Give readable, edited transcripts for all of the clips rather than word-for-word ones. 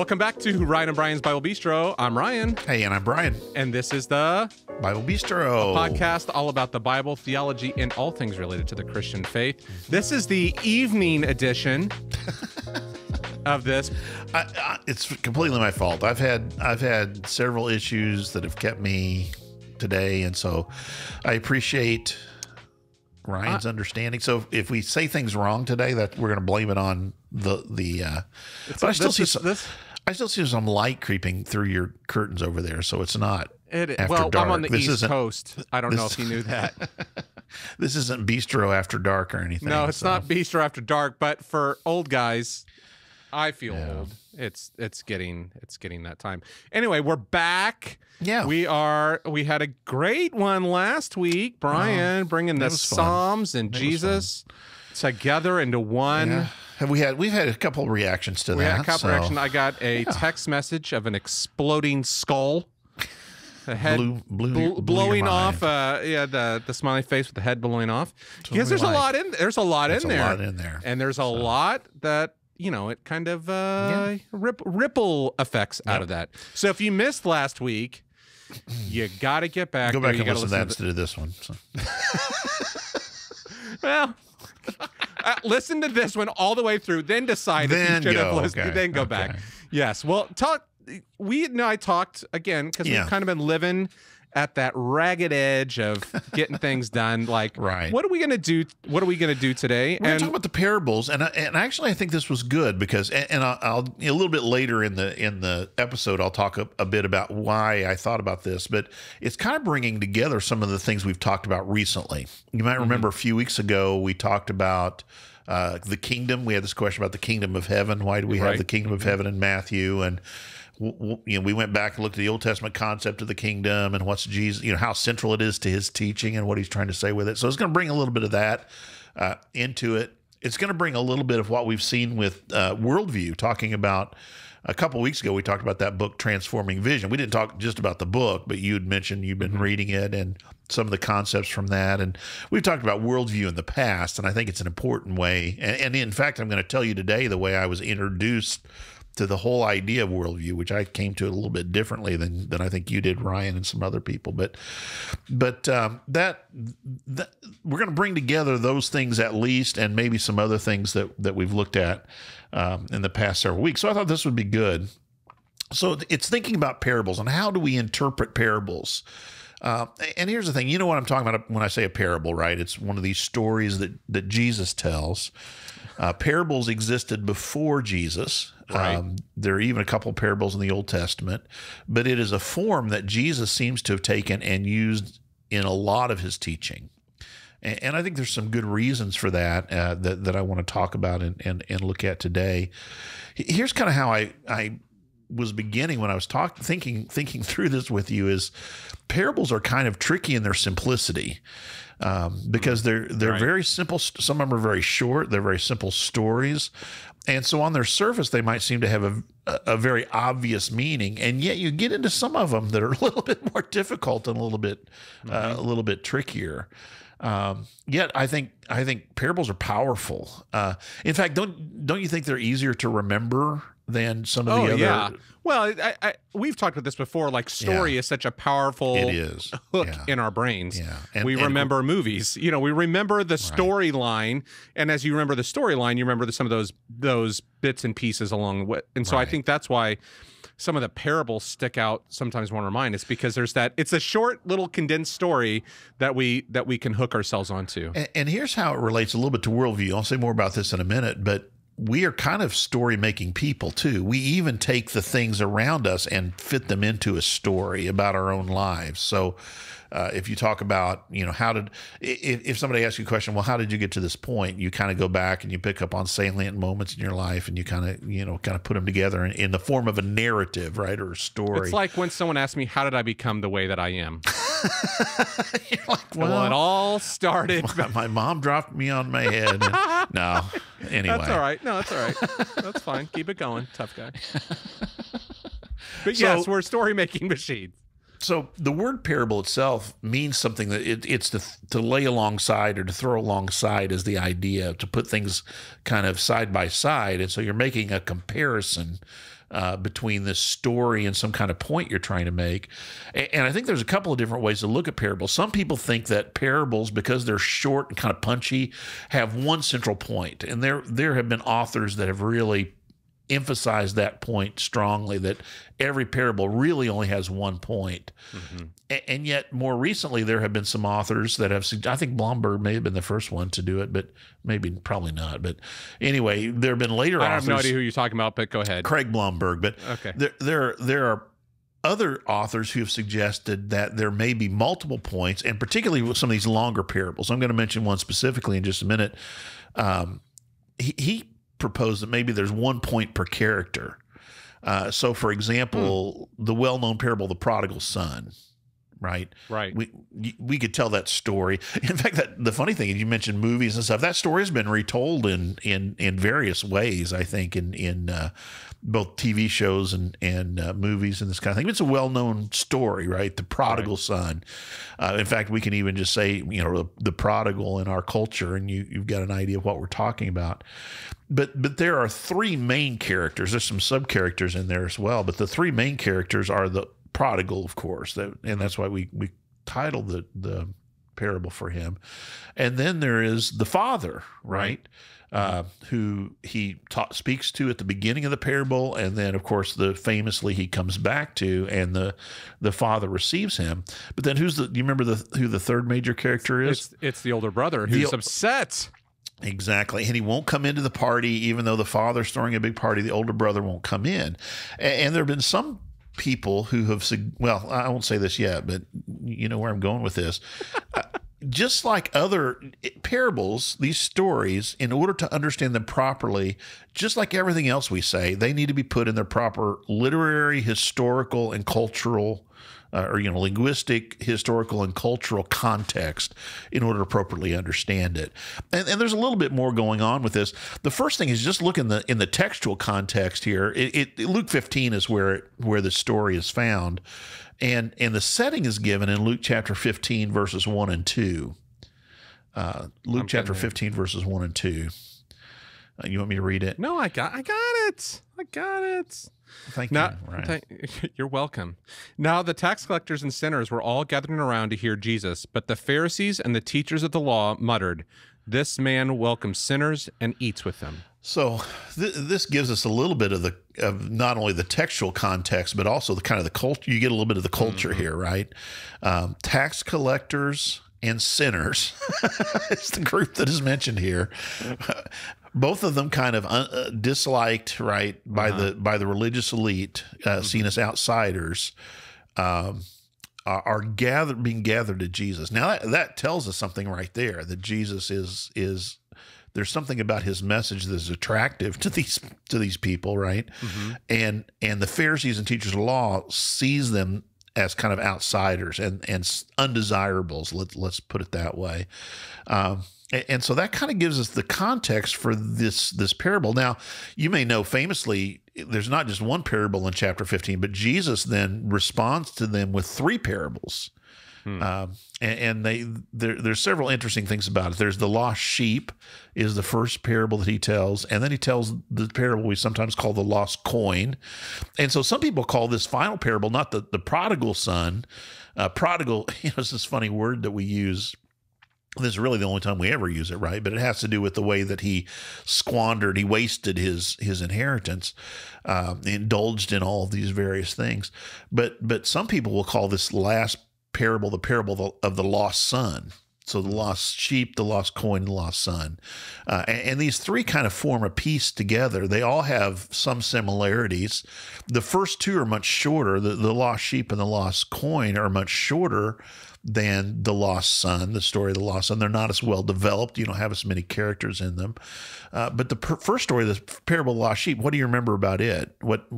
Welcome back to Ryan and Brian's Bible Bistro. I'm Ryan. Hey, and I'm Brian. And this is the Bible Bistro, a podcast all about the Bible, theology, and all things related to the Christian faith. This is the evening edition of this. It's completely my fault. I've had several issues that have kept me today, and so I appreciate Ryan's understanding. So if we say things wrong today, that we're going to blame it on the. But I still see some light creeping through your curtains over there, so it's not. Well, dark. I'm on the East Coast. I don't know if you knew that. This isn't Bistro After Dark or anything. No, it's not Bistro After Dark. But for old guys, I feel old. It's getting that time. Anyway, we're back. Yeah, we had a great one last week, Brian, bringing the Psalms and Jesus together into one. Yeah. We've had a couple of reactions to that. We had a couple of reactions. I got a text message of an exploding skull. The head blowing off. The smiley face with the head blowing off. Because there's a lot in there. And there's a lot that, it kind of ripple effects out of that. So if you missed last week, you got to get back. Go back and listen to that instead of this one. So. Well, listen to this one all the way through, then decide if you should have listened. Then go back. Yes. Well, I talked again because we've kind of been living at that ragged edge of getting things done. Like, what are we going to do? What are we going to do today? We're going to talk about the parables, and actually, I think this was good because, and I'll a little bit later in the episode, I'll talk a bit about why I thought about this. But it's kind of bringing together some of the things we've talked about recently. You might remember a few weeks ago we talked about the kingdom. We had this question about the kingdom of heaven. Why do we have the kingdom of heaven in Matthew? And we went back and looked at the Old Testament concept of the kingdom and what's Jesus, how central it is to his teaching and what he's trying to say with it. So it's going to bring a little bit of that into it. It's going to bring a little bit of what we've seen with worldview, talking about a couple of weeks ago, we talked about that book, Transforming Vision. We didn't talk just about the book, but you had mentioned you've been reading it and some of the concepts from that. And we've talked about worldview in the past, and I think it's an important way. And in fact, I'm going to tell you today the way I was introduced to the whole idea of worldview, which I came to it a little bit differently than I think you did, Ryan, and some other people. But that we're going to bring together those things at least, and maybe some other things that we've looked at in the past several weeks. So I thought this would be good. So it's thinking about parables and how do we interpret parables. And here's the thing, you know what I'm talking about when I say a parable, right? It's one of these stories that Jesus tells. Parables existed before Jesus. There are even a couple of parables in the Old Testament, but it is a form that Jesus seems to have taken and used in a lot of his teaching. And I think there's some good reasons for that that I want to talk about and look at today. Here's kind of how I was beginning when I was thinking through this with you is parables are kind of tricky in their simplicity. Because they're very simple. Some of them are very short. They're very simple stories. And so on their surface, they might seem to have a very obvious meaning. And yet you get into some of them that are a little bit more difficult and a little bit trickier. Yet I think parables are powerful. In fact, don't you think they're easier to remember than some of the other? Yeah. Well, we've talked about this before. Like, story is such a powerful hook in our brains. Yeah. And we remember movies. We remember the storyline, and as you remember the storyline, you remember some of those bits and pieces along the way. And so I think that's why some of the parables stick out sometimes more in our mind. It's because it's a short little condensed story that we can hook ourselves onto. And here's how it relates a little bit to worldview. I'll say more about this in a minute, but we are kind of story-making people, too. We even take the things around us and fit them into a story about our own lives. So if you talk about, if somebody asks you a question, well, how did you get to this point? You kind of go back and you pick up on salient moments in your life and you kind of put them together in the form of a narrative, right, or a story. It's like when someone asks me, how did I become the way that I am? You're like, well, it all started. My mom dropped me on my head. No, anyway. That's all right. No, that's all right. That's fine. Keep it going. Tough guy. But yes, we're story-making machines. So the word parable itself means something that it's to lay alongside or to throw alongside is the idea, to put things kind of side by side. And so you're making a comparison between this story and some kind of point you're trying to make. And I think there's a couple of different ways to look at parables. Some people think that parables, because they're short and kind of punchy, have one central point. And there have been authors that have really emphasized that point strongly, that every parable really only has one point. And yet more recently, there have been some authors that have, I think Blomberg may have been the first one to do it, but probably not. But anyway, there have been later authors. I have no idea who you're talking about, but go ahead. Craig Blomberg. But okay. there are other authors who have suggested that there may be multiple points, and particularly with some of these longer parables. I'm going to mention one specifically in just a minute. He proposed that maybe there's 1 point per character. So, for example, the well-known parable of the prodigal son. Right. We could tell that story. In fact, the funny thing is, you mentioned movies and stuff. That story has been retold in various ways, I think, in both TV shows and movies and this kind of thing. It's a well-known story, right? The prodigal son. In fact, we can even just say, the prodigal in our culture, and you've got an idea of what we're talking about. But there are three main characters. There's some sub-characters in there as well, but the three main characters are the prodigal, of course, and that's why we titled the parable for him. And then there is the father, right? Who he speaks to at the beginning of the parable, and then, of course, famously he comes back to, and the father receives him. But then do you remember who the third major character is? It's the older brother who's upset. Exactly. And he won't come into the party, even though the father's throwing a big party. The older brother won't come in. And there have been some people who have, well, I won't say this yet, but you know where I'm going with this. Just like other parables, these stories, in order to understand them properly, just like everything else we say, they need to be put in their proper literary, historical, and cultural, linguistic, historical, and cultural context in order to appropriately understand it. And there's a little bit more going on with this. The first thing is just look in the textual context here. Luke 15 is where the story is found. And the setting is given in Luke chapter 15, verses 1 and 2. Luke chapter 15, verses 1 and 2. You want me to read it? No, I got it. Thank you. Ryan. You're welcome. Now the tax collectors and sinners were all gathering around to hear Jesus, but the Pharisees and the teachers of the law muttered, "This man welcomes sinners and eats with them." So this gives us a little bit of not only the textual context, but also the kind of the culture. You get a little bit of the culture here, right? Tax collectors and sinners. It's the group that is mentioned here. Both of them kind of disliked, right, by the religious elite, seen as outsiders, are being gathered to Jesus. Now that tells us something right there, that Jesus is there's something about his message that is attractive to these people, right? And the Pharisees and teachers of law sees them as kind of outsiders and undesirables. Let's put it that way. And so that kind of gives us the context for this parable. Now, you may know famously, there's not just one parable in chapter 15, but Jesus then responds to them with three parables. And there's several interesting things about it. There's the lost sheep is the first parable that he tells, and then he tells the parable we sometimes call the lost coin. And so some people call this final parable not the prodigal son. Prodigal, it's this funny word that we use. This is really the only time we ever use it, right? But it has to do with the way that he wasted his inheritance, indulged in all of these various things. But some people will call this last parable the parable of the lost son. So the lost sheep, the lost coin, the lost son. And these three kind of form a piece together. They all have some similarities. The first two are much shorter. The lost sheep and the lost coin are much shorter than the lost son, the story of the lost son. They're not as well developed. You don't have as many characters in them. But the first story, the parable of the lost sheep, what do you remember about it? What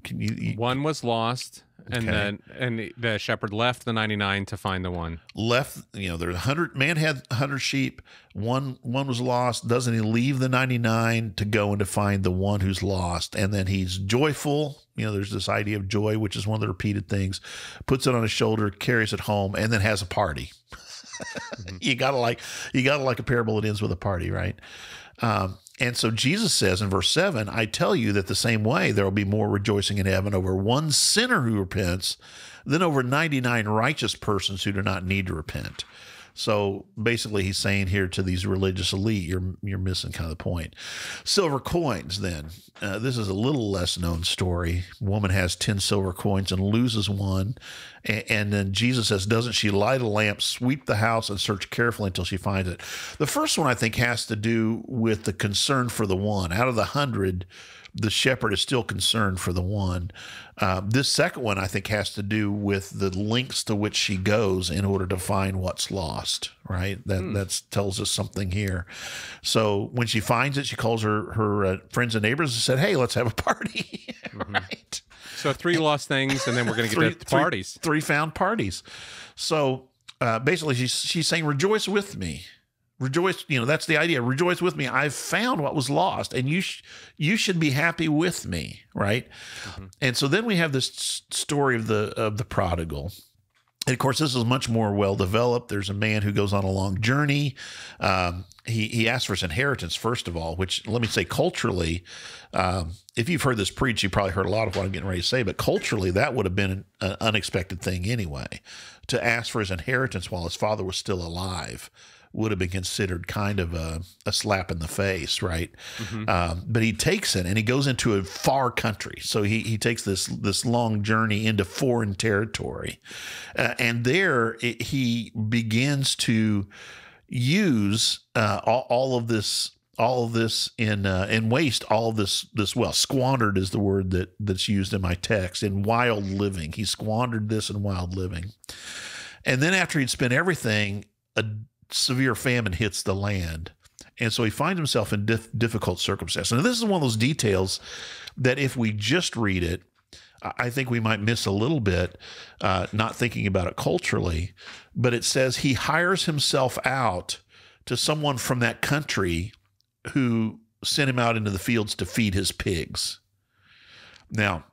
can you? One was lost. And the shepherd left the 99 to find the one. There's 100. Man had 100 sheep. One was lost. Doesn't he leave the 99 to go and to find the one who's lost? And then he's joyful. There's this idea of joy, which is one of the repeated things. Puts it on his shoulder, carries it home, and then has a party. You gotta like a parable that ends with a party, right? And so Jesus says in verse 7, I tell you that the same way there will be more rejoicing in heaven over one sinner who repents than over 99 righteous persons who do not need to repent. So basically he's saying here to these religious elite, you're missing kind of the point. Silver coins then. This is a little less known story. A woman has 10 silver coins and loses one. And then Jesus says, doesn't she light a lamp, sweep the house, and search carefully until she finds it? The first one I think has to do with the concern for the one. Out of the 100, the shepherd is still concerned for the one. This second one, I think, has to do with the lengths to which she goes in order to find what's lost, right? That tells us something here. So when she finds it, she calls her friends and neighbors and said, hey, let's have a party, right? So 3 lost things, and then we're going to get to parties. 3 found parties. So basically, she's saying, rejoice with me. Rejoice, that's the idea. Rejoice with me. I've found what was lost, and you should be happy with me, right? Mm-hmm. And so then we have this story of the prodigal. And of course, this is much more well developed. There's a man who goes on a long journey. He asks for his inheritance, first of all, which, let me say, culturally, if you've heard this preached, you probably heard a lot of what I'm getting ready to say, but culturally, that would have been an unexpected thing anyway. To ask for his inheritance while his father was still alive would have been considered kind of a slap in the face, right? Mm-hmm. But he takes it, and he goes into a far country. So he takes this long journey into foreign territory, and there he begins to use all of this in waste, all of this wealth. Squandered is the word that's used in my text, in wild living. He squandered this in wild living, and then after he'd spent everything, a severe famine hits the land. And so he finds himself in difficult circumstances. And this is one of those details that if we just read it, I think we might miss a little bit, not thinking about it culturally. But it says he hires himself out to someone from that country who sent him out into the fields to feed his pigs. Now,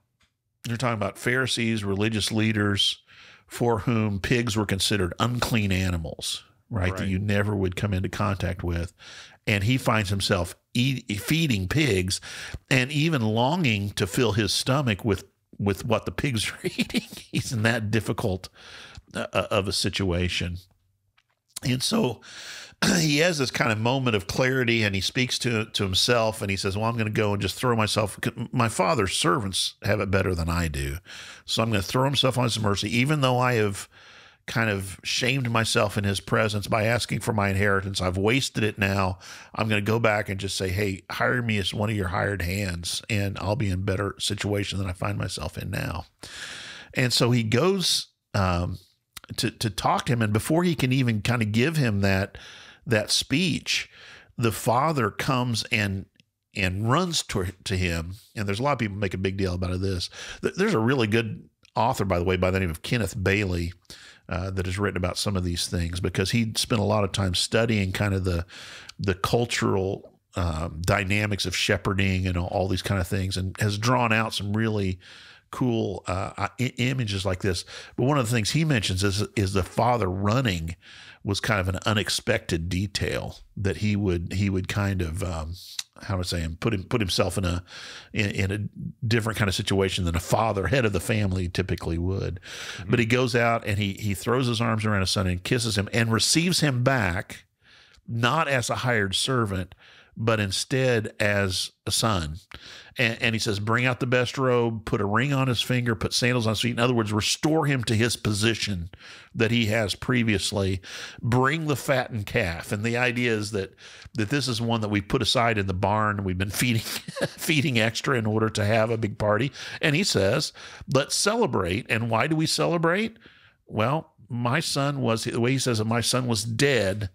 you're talking about Pharisees, religious leaders, for whom pigs were considered unclean animals. Right, that you never would come into contact with. And he finds himself feeding pigs and even longing to fill his stomach with what the pigs are eating. He's in that difficult of a situation. And so he has this kind of moment of clarity, and he speaks to himself, and he says, well, I'm going to go and just throw myself. My father's servants have it better than I do. So I'm going to throw himself on his mercy, even though I have kind of shamed myself in his presence by asking for my inheritance. I've wasted it now. I'm going to go back and just say, hey, hire me as one of your hired hands, and I'll be in a better situation than I find myself in now. And so he goes to talk to him. And before he can even kind of give him that speech, the father comes and runs to him. And there's a lot of people make a big deal about this. There's a really good author, by the way, by the name of Kenneth Bailey, that has written about some of these things, because he spent a lot of time studying kind of the cultural dynamics of shepherding and all these kind of things, and has drawn out some really cool images like this. But one of the things he mentions is the father running was kind of an unexpected detail that he would kind of how to say him put himself in a different kind of situation than a father, head of the family, typically would. Mm-hmm. But he goes out and he throws his arms around his son and kisses him and receives him back, not as a hired servant, but instead as a son. And he says, bring out the best robe, put a ring on his finger, put sandals on his feet. In other words, restore him to his position that he has previously. Bring the fattened calf. And the idea is that this is one that we put aside in the barn. We've been feeding extra in order to have a big party. And he says, let's celebrate. And why do we celebrate? Well, my son was, the way he says it, my son was dead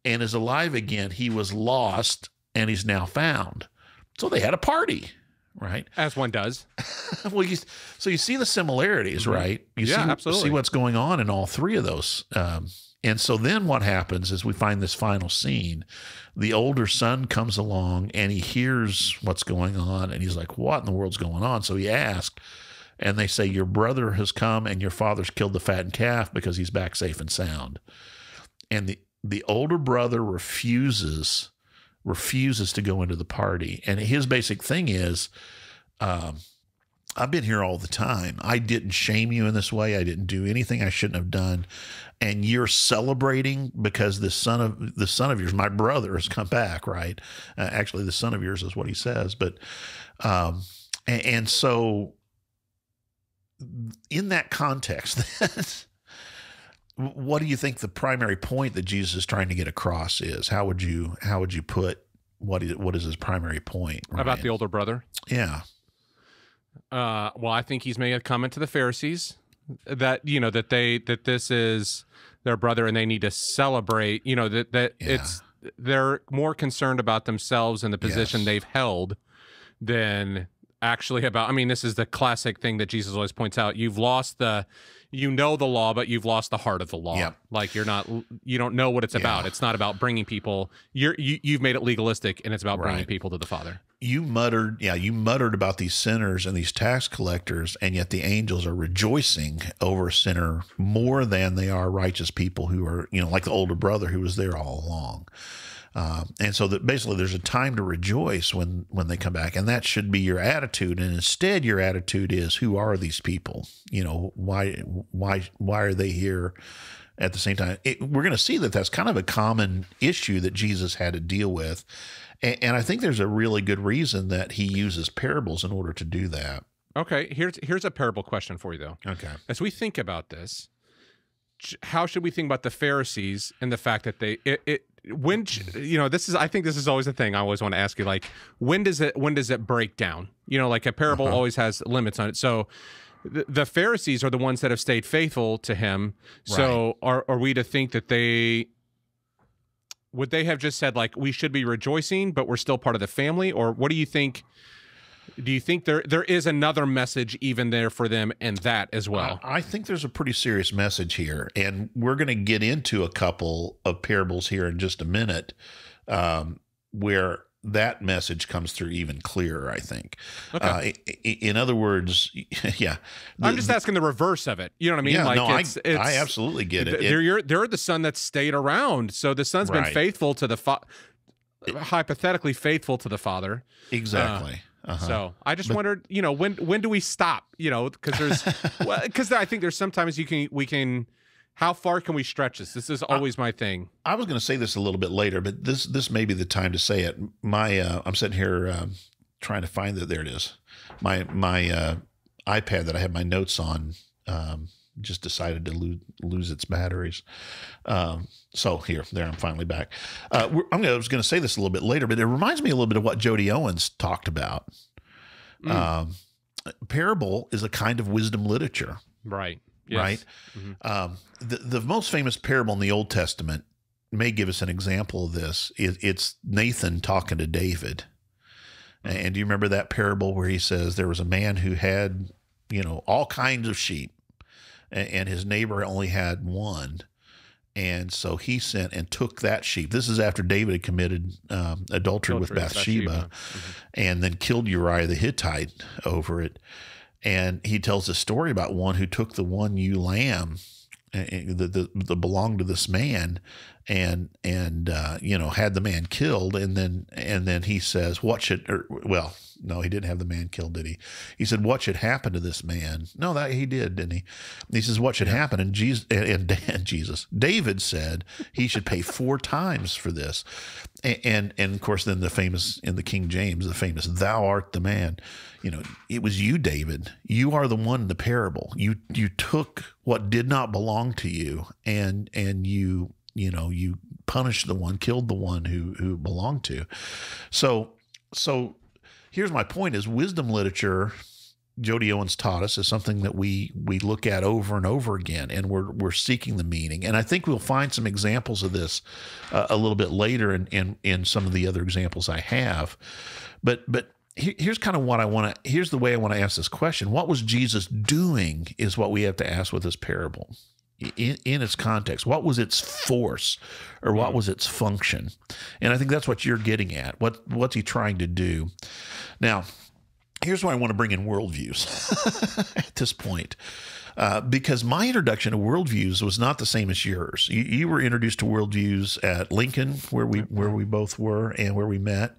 and is alive again. He was lost and he's now found. So they had a party, right? As one does. Well, so you see the similarities, mm-hmm. right? Absolutely. See what's going on in all three of those. And so then what happens is we find this final scene. The older son comes along and he hears what's going on, and he's like, what in the world's going on? So he asks, and they say, your brother has come and your father's killed the fattened calf because he's back safe and sound. And the older brother refuses refuses to go into the party. And his basic thing is, I've been here all the time. I didn't shame you in this way. I didn't do anything I shouldn't have done. And you're celebrating because the son of yours, my brother, has come back, right? Actually, the son of yours is what he says. But, and so in that context, what do you think the primary point that Jesus is trying to get across is? How would you put what is his primary point, Ryan? About the older brother? Yeah. Well, I think he's made a comment to the Pharisees that, that this is their brother and they need to celebrate, they're more concerned about themselves and the position they've held than actually about, this is the classic thing that Jesus always points out. You've lost the law, but you've lost the heart of the law. Yep. Like you don't know what it's about. It's not about bringing people, you've made it legalistic, and it's about bringing people to the Father. You muttered about these sinners and these tax collectors, and yet the angels are rejoicing over a sinner more than they are righteous people who are, like the older brother who was there all along. And so that basically there's a time to rejoice when they come back, and that should be your attitude. And instead your attitude is, who are these people? Why are they here at the same time? We're going to see that that's kind of a common issue that Jesus had to deal with. And I think there's a really good reason that he uses parables in order to do that. Okay. Here's a parable question for you though. Okay. As we think about this, how should we think about the Pharisees and the fact that I think this is always the thing I always want to ask you, like, when does it break down? Like a parable always has limits on it. So the Pharisees are the ones that have stayed faithful to him. Right. So are we to think that would they have just said, like, we should be rejoicing, but we're still part of the family? Or what do you think? Do you think there is another message even there for them in that as well? I think there's a pretty serious message here, and we're going to get into a couple of parables here in just a minute where that message comes through even clearer, I think. Okay. In other words, yeah. I'm just asking the reverse of it. You know what I mean? Yeah, I absolutely get it. They're the son that stayed around. So the son's been faithful to hypothetically faithful to the father. Exactly. So I just wondered, when do we stop? Because I think there's sometimes we can. How far can we stretch this? This is always my thing. I was going to say this a little bit later, but this may be the time to say it. I'm sitting here trying to find that. There it is. My iPad that I have my notes on just decided to lose its batteries. So there, I'm finally back. I was going to say this a little bit later, but it reminds me a little bit of what Jody Owens talked about. Parable is a kind of wisdom literature. Right. Yes. Right. Mm-hmm. The most famous parable in the Old Testament may give us an example of this. It's Nathan talking to David. And do you remember that parable where he says there was a man who had, all kinds of sheep, and his neighbor only had one. And so he sent and took that sheep. This is after David had committed adultery with Bathsheba, and then killed Uriah the Hittite over it. And he tells a story about one who took the one ewe lamb that belonged to this man, and had the man killed, and then he says, no, he didn't have the man killed, did he? He said, what should happen to this man? No, that he did, didn't he? He says, what should happen? And David said he should pay 4 times for this. And of course, then the famous, in the King James, the famous, thou art the man. It was you, David. You are the one in the parable. You took what did not belong to you, and you punished the one, killed the one who belonged to. So here's my point: is wisdom literature, Jody Owens taught us, is something that we look at over and over again, and we're seeking the meaning. And I think we'll find some examples of this a little bit later in some of the other examples I have. But here's kind of what here's the way I want to ask this question. What was Jesus doing is what we have to ask with this parable. In its context, what was its force, or what was its function? And I think that's what you're getting at. What's he trying to do? Now, here's where I want to bring in worldviews at this point. because my introduction to worldviews was not the same as yours. You were introduced to worldviews at Lincoln, where we both were and where we met.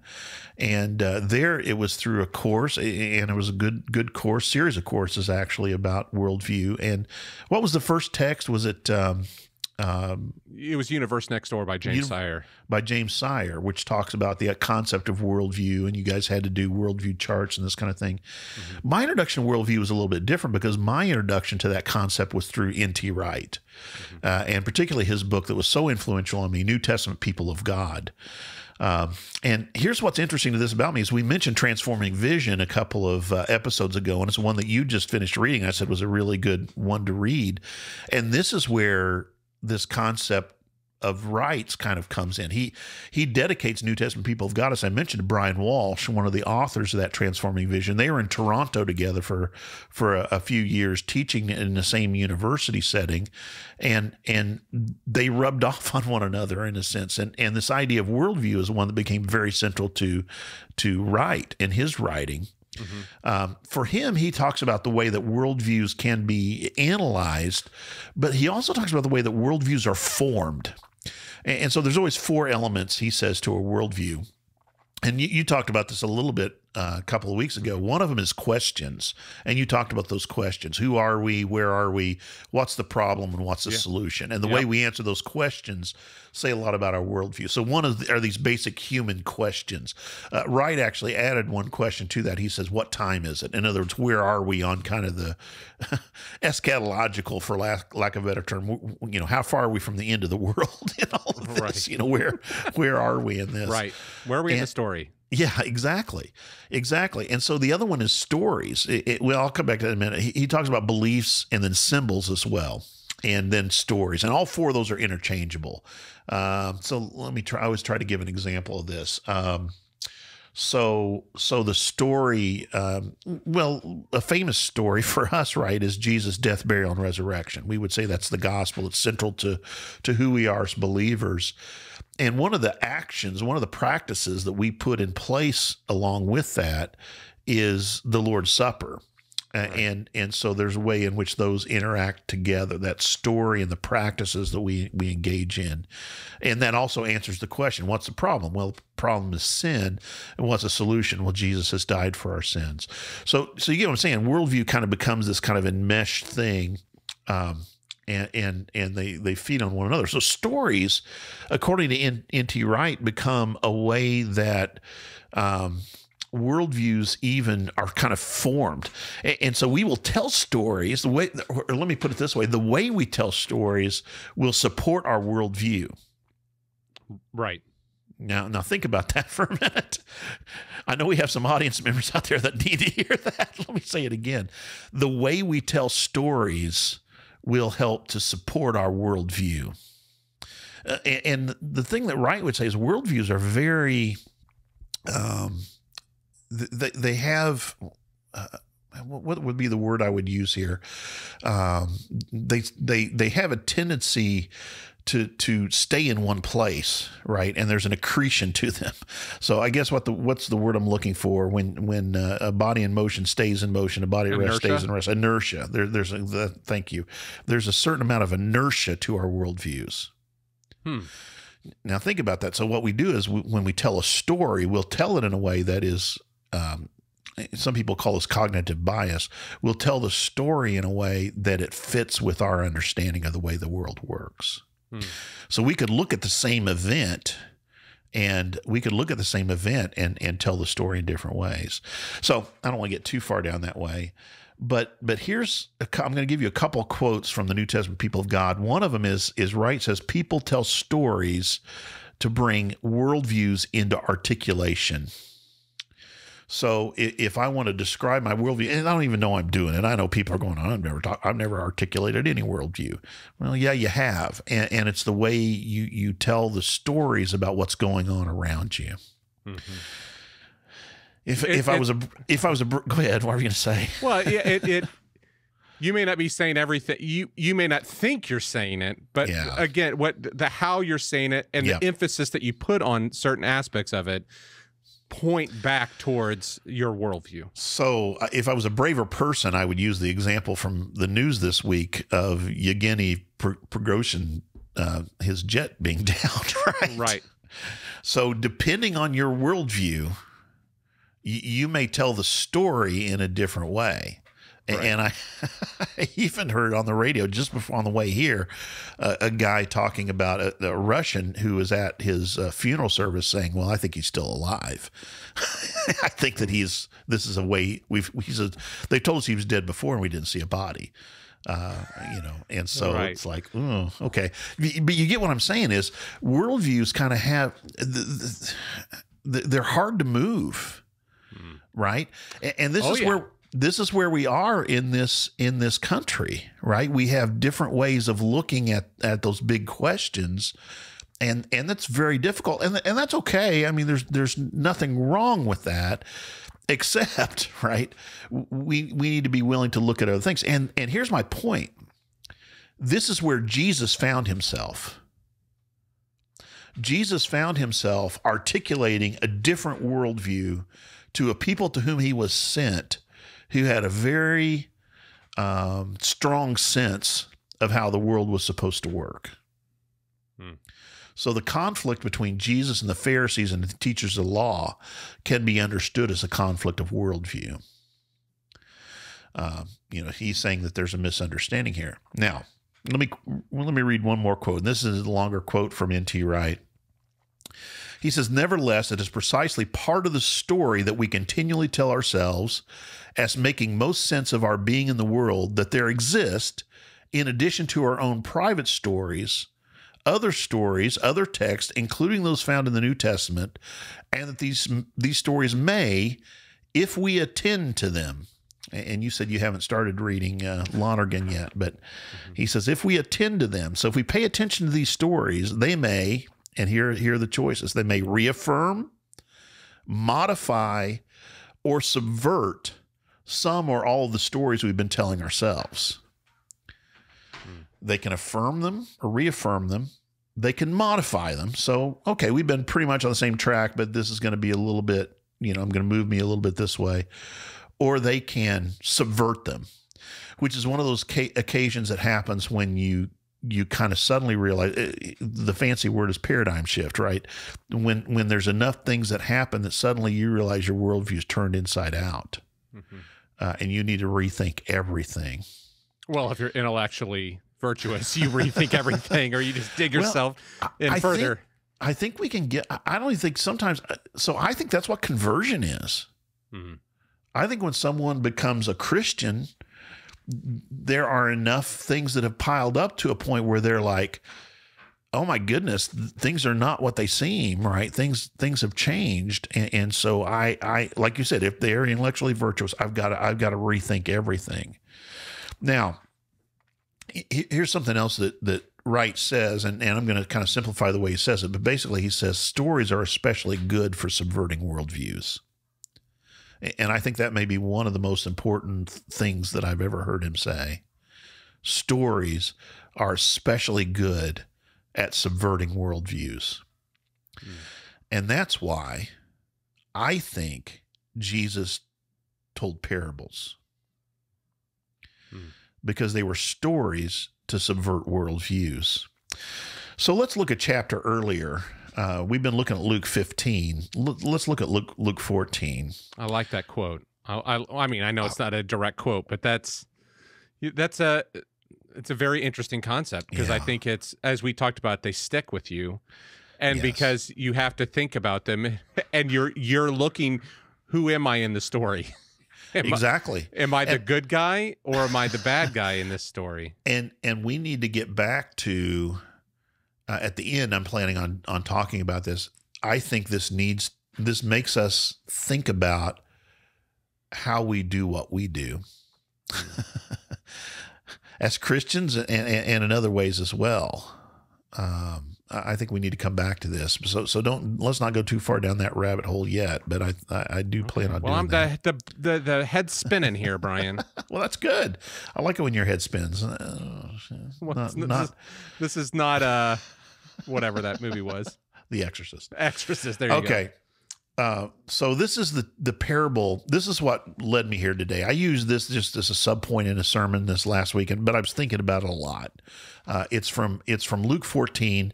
And there it was through a course, and it was a good course, series of courses actually about worldview. And what was the first text? Was it? It was Universe Next Door by James Sire. By James Sire, which talks about the concept of worldview, and you guys had to do worldview charts and this kind of thing. Mm-hmm. My introduction to worldview was a little bit different because my introduction to that concept was through N.T. Wright, and particularly his book that was so influential on me, New Testament People of God. And here's what's interesting to this about me is we mentioned Transforming Vision a couple of episodes ago, and it's one that you just finished reading. I said was a really good one to read. And this is where this concept of rights kind of comes in. He dedicates New Testament People of God, as I mentioned, to Brian Walsh, one of the authors of that Transforming Vision. They were in Toronto together for a few years, teaching in the same university setting, and they rubbed off on one another in a sense. And this idea of worldview is one that became very central to Wright in his writing. Mm-hmm. For him, he talks about the way that worldviews can be analyzed, but he also talks about the way that worldviews are formed. And so there's always four elements, he says, to a worldview. And you talked about this a little bit a couple of weeks ago. One of them is questions. And you talked about those questions. Who are we? Where are we? What's the problem? And what's the solution? And the way we answer those questions say a lot about our worldview. So one are these basic human questions. Wright actually added one question to that. He says, what time is it? In other words, where are we on kind of the eschatological, for lack of a better term, how far are we from the end of the world in all of this? Right. Where are we in this? Right. Where are we in the story? Yeah, exactly. And so the other one is stories. Well, I'll come back to that in a minute. He talks about beliefs and then symbols as well, and then stories. And all four of those are interchangeable. So let me try. I always try to give an example of this. So the story, a famous story for us, right, is Jesus' death, burial, and resurrection. We would say that's the gospel. It's central to who we are as believers. And one of the actions, one of the practices that we put in place along with that is the Lord's Supper. Right. And so there's a way in which those interact together, that story and the practices that we engage in. And that also answers the question, what's the problem? Well, the problem is sin. And what's the solution? Well, Jesus has died for our sins. So you get what I'm saying? Worldview kind of becomes this kind of enmeshed thing. And they feed on one another. So stories, according to N.T. Wright, become a way that worldviews even are kind of formed. And so we will tell stories or let me put it this way, the way we tell stories will support our worldview. Right. Now think about that for a minute. I know we have some audience members out there that need to hear that. Let me say it again. The way we tell stories will help to support our worldview. And the thing that Wright would say is worldviews are very, they have, what would be the word I would use here? They have a tendency to stay in one place, right? And there's an accretion to them. So I guess what's the word I'm looking for when a body in motion stays in motion, a body at rest stays in rest. Inertia. Thank you. There's a certain amount of inertia to our worldviews. Now think about that. So what we do is when we tell a story, we'll tell it in a way that is, some people call this cognitive bias. We'll tell the story in a way that it fits with our understanding of the way the world works. So we could look at the same event and tell the story in different ways. So I don't want to get too far down that way, but here's, I'm going to give you a couple quotes from the New Testament People of God. One of them is Wright says, people tell stories to bring worldviews into articulation. So if I want to describe my worldview, and I don't even know I'm doing it. I know people are going, I've never articulated any worldview. Well, yeah, you have. And it's the way you tell the stories about what's going on around you. Mm-hmm. If I was a, go ahead, what are you going to say? Well, you may not be saying everything. You may not think you're saying it, but again, how you're saying it and the emphasis that you put on certain aspects of it point back towards your worldview. So if I was a braver person, I would use the example from the news this week of Yevgeny Prigozhin, his jet being down, right? Right. So depending on your worldview, you may tell the story in a different way. Right. And I even heard on the radio just before on the way here, a guy talking about a Russian who was at his funeral service saying, well, I think he's still alive. I think that this is a way they told us he was dead before and we didn't see a body. And so right. It's like, oh, okay. But you get what I'm saying is worldviews kind of have, they're hard to move, right? And this is where we are in this country, right? We have different ways of looking at those big questions, and that's very difficult, and that's okay. I mean, there's nothing wrong with that, except right, we need to be willing to look at other things. And here's my point: this is where Jesus found himself. Jesus found himself articulating a different worldview to a people to whom he was sent, who had a very strong sense of how the world was supposed to work. So the conflict between Jesus and the Pharisees and the teachers of the law can be understood as a conflict of worldview. He's saying that there's a misunderstanding here. Now, let me read one more quote. And this is a longer quote from N.T. Wright. He says, nevertheless, it is precisely part of the story that we continually tell ourselves as making most sense of our being in the world that there exist, in addition to our own private stories, other texts, including those found in the New Testament, and that these stories may, if we attend to them, and you said you haven't started reading Lonergan yet, but he says, if we attend to them, so if we pay attention to these stories, they may, and here are the choices, they may reaffirm, modify, or subvert some or all of the stories we've been telling ourselves. They can affirm them or reaffirm them. They can modify them. So, okay, we've been pretty much on the same track, but this is going to be a little bit, I'm going to move me a little bit this way. Or they can subvert them, which is one of those occasions that happens when you kind of suddenly realize, the fancy word is paradigm shift, right? When there's enough things that happen that suddenly you realize your worldview is turned inside out, and you need to rethink everything. Well, if you're intellectually virtuous, you rethink everything, or you just dig yourself in further. I think we can get, I don't think sometimes, so I think that's what conversion is. I think when someone becomes a Christian, there are enough things that have piled up to a point where they're like, oh my goodness, things are not what they seem, right? Things have changed. And so I, like you said, if they're intellectually virtuous, I've got to rethink everything. Now, here's something else that Wright says, and I'm going to kind of simplify the way he says it, but basically he says stories are especially good for subverting worldviews. And I think that may be one of the most important things that I've ever heard him say. Stories are especially good at subverting worldviews. And that's why I think Jesus told parables. Because they were stories to subvert worldviews. So let's look at chapter earlier. We've been looking at Luke 15. Let's look at Luke 14. I like that quote. I mean, I know it's not a direct quote, but it's a very interesting concept, because I think it's, as we talked about, they stick with you, and because you have to think about them, and you're looking, who am I in the story? Exactly. Am I the good guy, or am I the bad guy in this story? And we need to get back to, at the end, I'm planning on talking about this. I think this makes us think about how we do what we do as Christians, and in other ways as well. I think we need to come back to this. So let's not go too far down that rabbit hole yet. But I do plan on doing that. Well, the head's spinning here, Brian. Well, that's good. I like it when your head spins. This is not whatever that movie was. The Exorcist. Exorcist. There you go. Okay. So this is the parable. This is what led me here today. I used this just as a sub point in a sermon this last weekend, but I was thinking about it a lot. It's from Luke 14,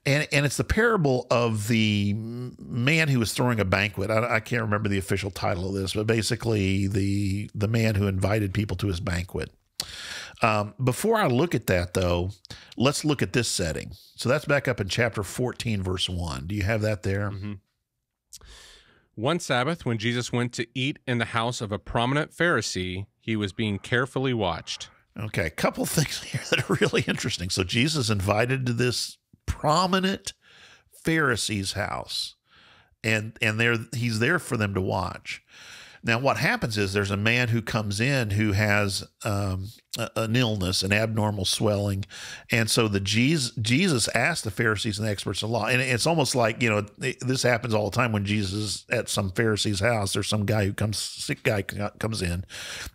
and it's the parable of the man who was throwing a banquet. I can't remember the official title of this, but basically the man who invited people to his banquet. Before I look at that, though, let's look at this setting. So that's back up in chapter 14, verse 1. Do you have that there? Mm-hmm. One Sabbath, when Jesus went to eat in the house of a prominent Pharisee, he was being carefully watched. Okay, a couple things here that are really interesting. So Jesus invited to this prominent Pharisee's house, and he's there for them to watch. Now, what happens is there's a man who comes in who has an illness, an abnormal swelling, and so Jesus asked the Pharisees and the experts of law, and it's almost like, this happens all the time when Jesus is at some Pharisee's house. There's some sick guy comes in,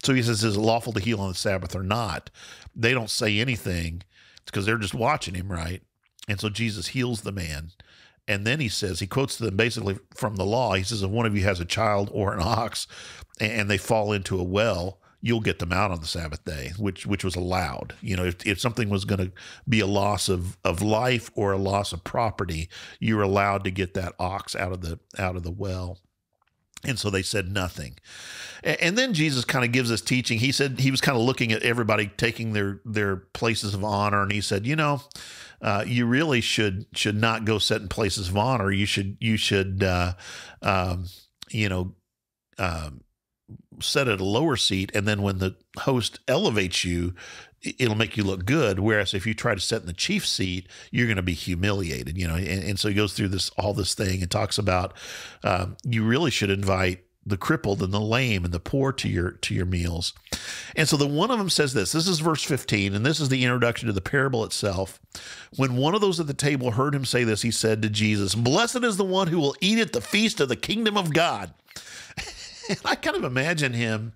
so he says, "Is it lawful to heal on the Sabbath or not?" They don't say anything because they're just watching him, right? And so Jesus heals the man. And then he quotes them basically from the law. He says, if one of you has a child or an ox and they fall into a well, you'll get them out on the Sabbath day, which was allowed. If something was going to be a loss of life or a loss of property, you're allowed to get that ox out of the well. And so they said nothing. And then Jesus kind of gives us teaching. He said he was kind of looking at everybody taking their places of honor. And he said, you really should not go sit in places of honor. You should sit at a lower seat. And then when the host elevates you, it'll make you look good. Whereas if you try to sit in the chief seat, you're going to be humiliated, and so he goes through all this thing and talks about, you really should invite the crippled and the lame and the poor to your meals. And so one of them says this is verse 15, and this is the introduction to the parable itself. When one of those at the table heard him say this, he said to Jesus, "Blessed is the one who will eat at the feast of the kingdom of God." And I kind of imagine him,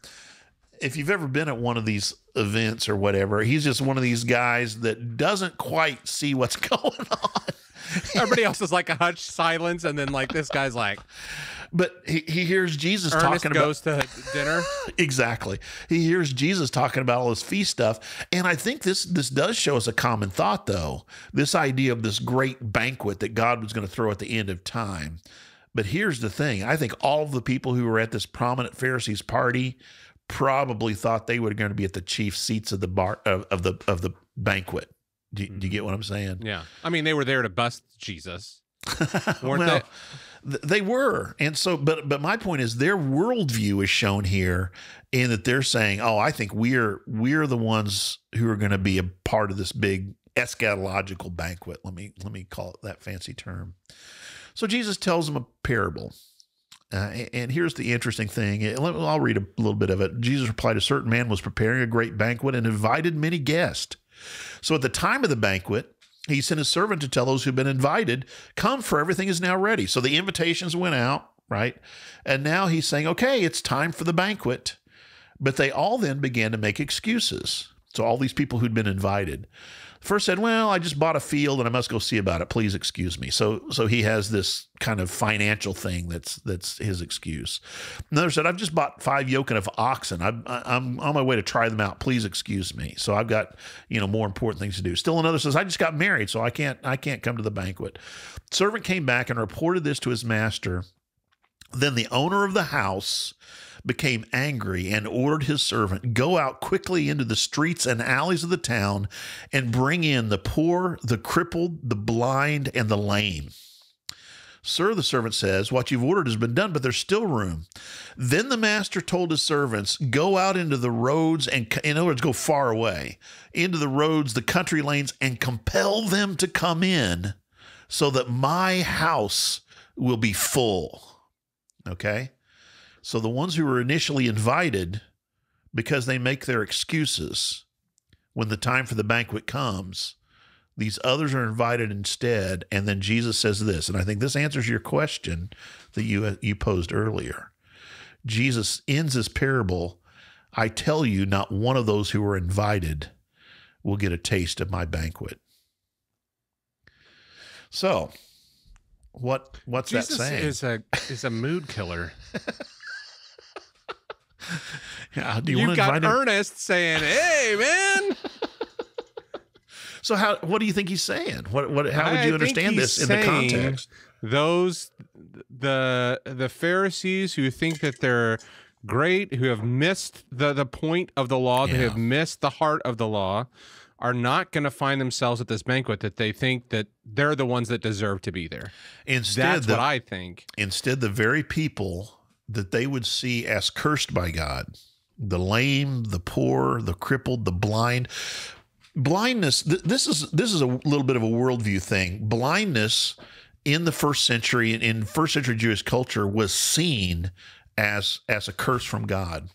if you've ever been at one of these events or whatever, he's just one of these guys that doesn't quite see what's going on. Everybody else is like a hushed silence, and then like this guy's like, but he hears Jesus Ernest talking about goes to dinner. Exactly. He hears Jesus talking about all this feast stuff. And I think this does show us a common thought, though, this idea of this great banquet that God was going to throw at the end of time. But here's the thing. I think all of the people who were at this prominent Pharisees party probably thought they were going to be at the chief seats of the bar of the banquet. Do you get what I'm saying? Yeah. I mean, they were there to bust Jesus, weren't they? They were. And so, but my point is their worldview is shown here in that they're saying, oh, I think we're the ones who are going to be a part of this big eschatological banquet. Let me call it that fancy term. So Jesus tells them a parable. And here's the interesting thing. I'll read a little bit of it. Jesus replied, "A certain man was preparing a great banquet and invited many guests. So at the time of the banquet, he sent his servant to tell those who've been invited, 'Come, for everything is now ready.' So the invitations went out, right? And now he's saying, okay, it's time for the banquet. But they all then began to make excuses. So all these people who'd been invited first said, well, I just bought a field and I must go see about it. Please excuse me. So he has this kind of financial thing that's his excuse. Another said, I've just bought 5 yoke of oxen. I'm on my way to try them out. Please excuse me. So I've got, more important things to do. Still another says, I just got married, so I can't come to the banquet. Servant came back and reported this to his master. Then the owner of the house became angry and ordered his servant, go out quickly into the streets and alleys of the town and bring in the poor, the crippled, the blind, and the lame. Sir, the servant says, what you've ordered has been done, but there's still room. Then the master told his servants, go out into the roads and, in other words, go far away, into the roads, the country lanes, and compel them to come in so that my house will be full. Okay? So the ones who were initially invited, because they make their excuses when the time for the banquet comes, these others are invited instead. And then Jesus says this, and I think this answers your question that you posed earlier. Jesus ends this parable, I tell you, not one of those who were invited will get a taste of my banquet. So What's Jesus that saying? is a mood killer. Yeah, do you You've want to got invite him? Ernest saying, "Hey, man." So what do you think he's saying? How would you understand this in the context? The Pharisees who think that they're great, who have missed the point of the law, who have missed the heart of the law, are not going to find themselves at this banquet that they think that they're the ones that deserve to be there. That's what I think. Instead, the very people that they would see as cursed by God, the lame, the poor, the crippled, the blind. Blindness, this is a little bit of a worldview thing. Blindness in the first century, in first century Jewish culture, was seen as a curse from God.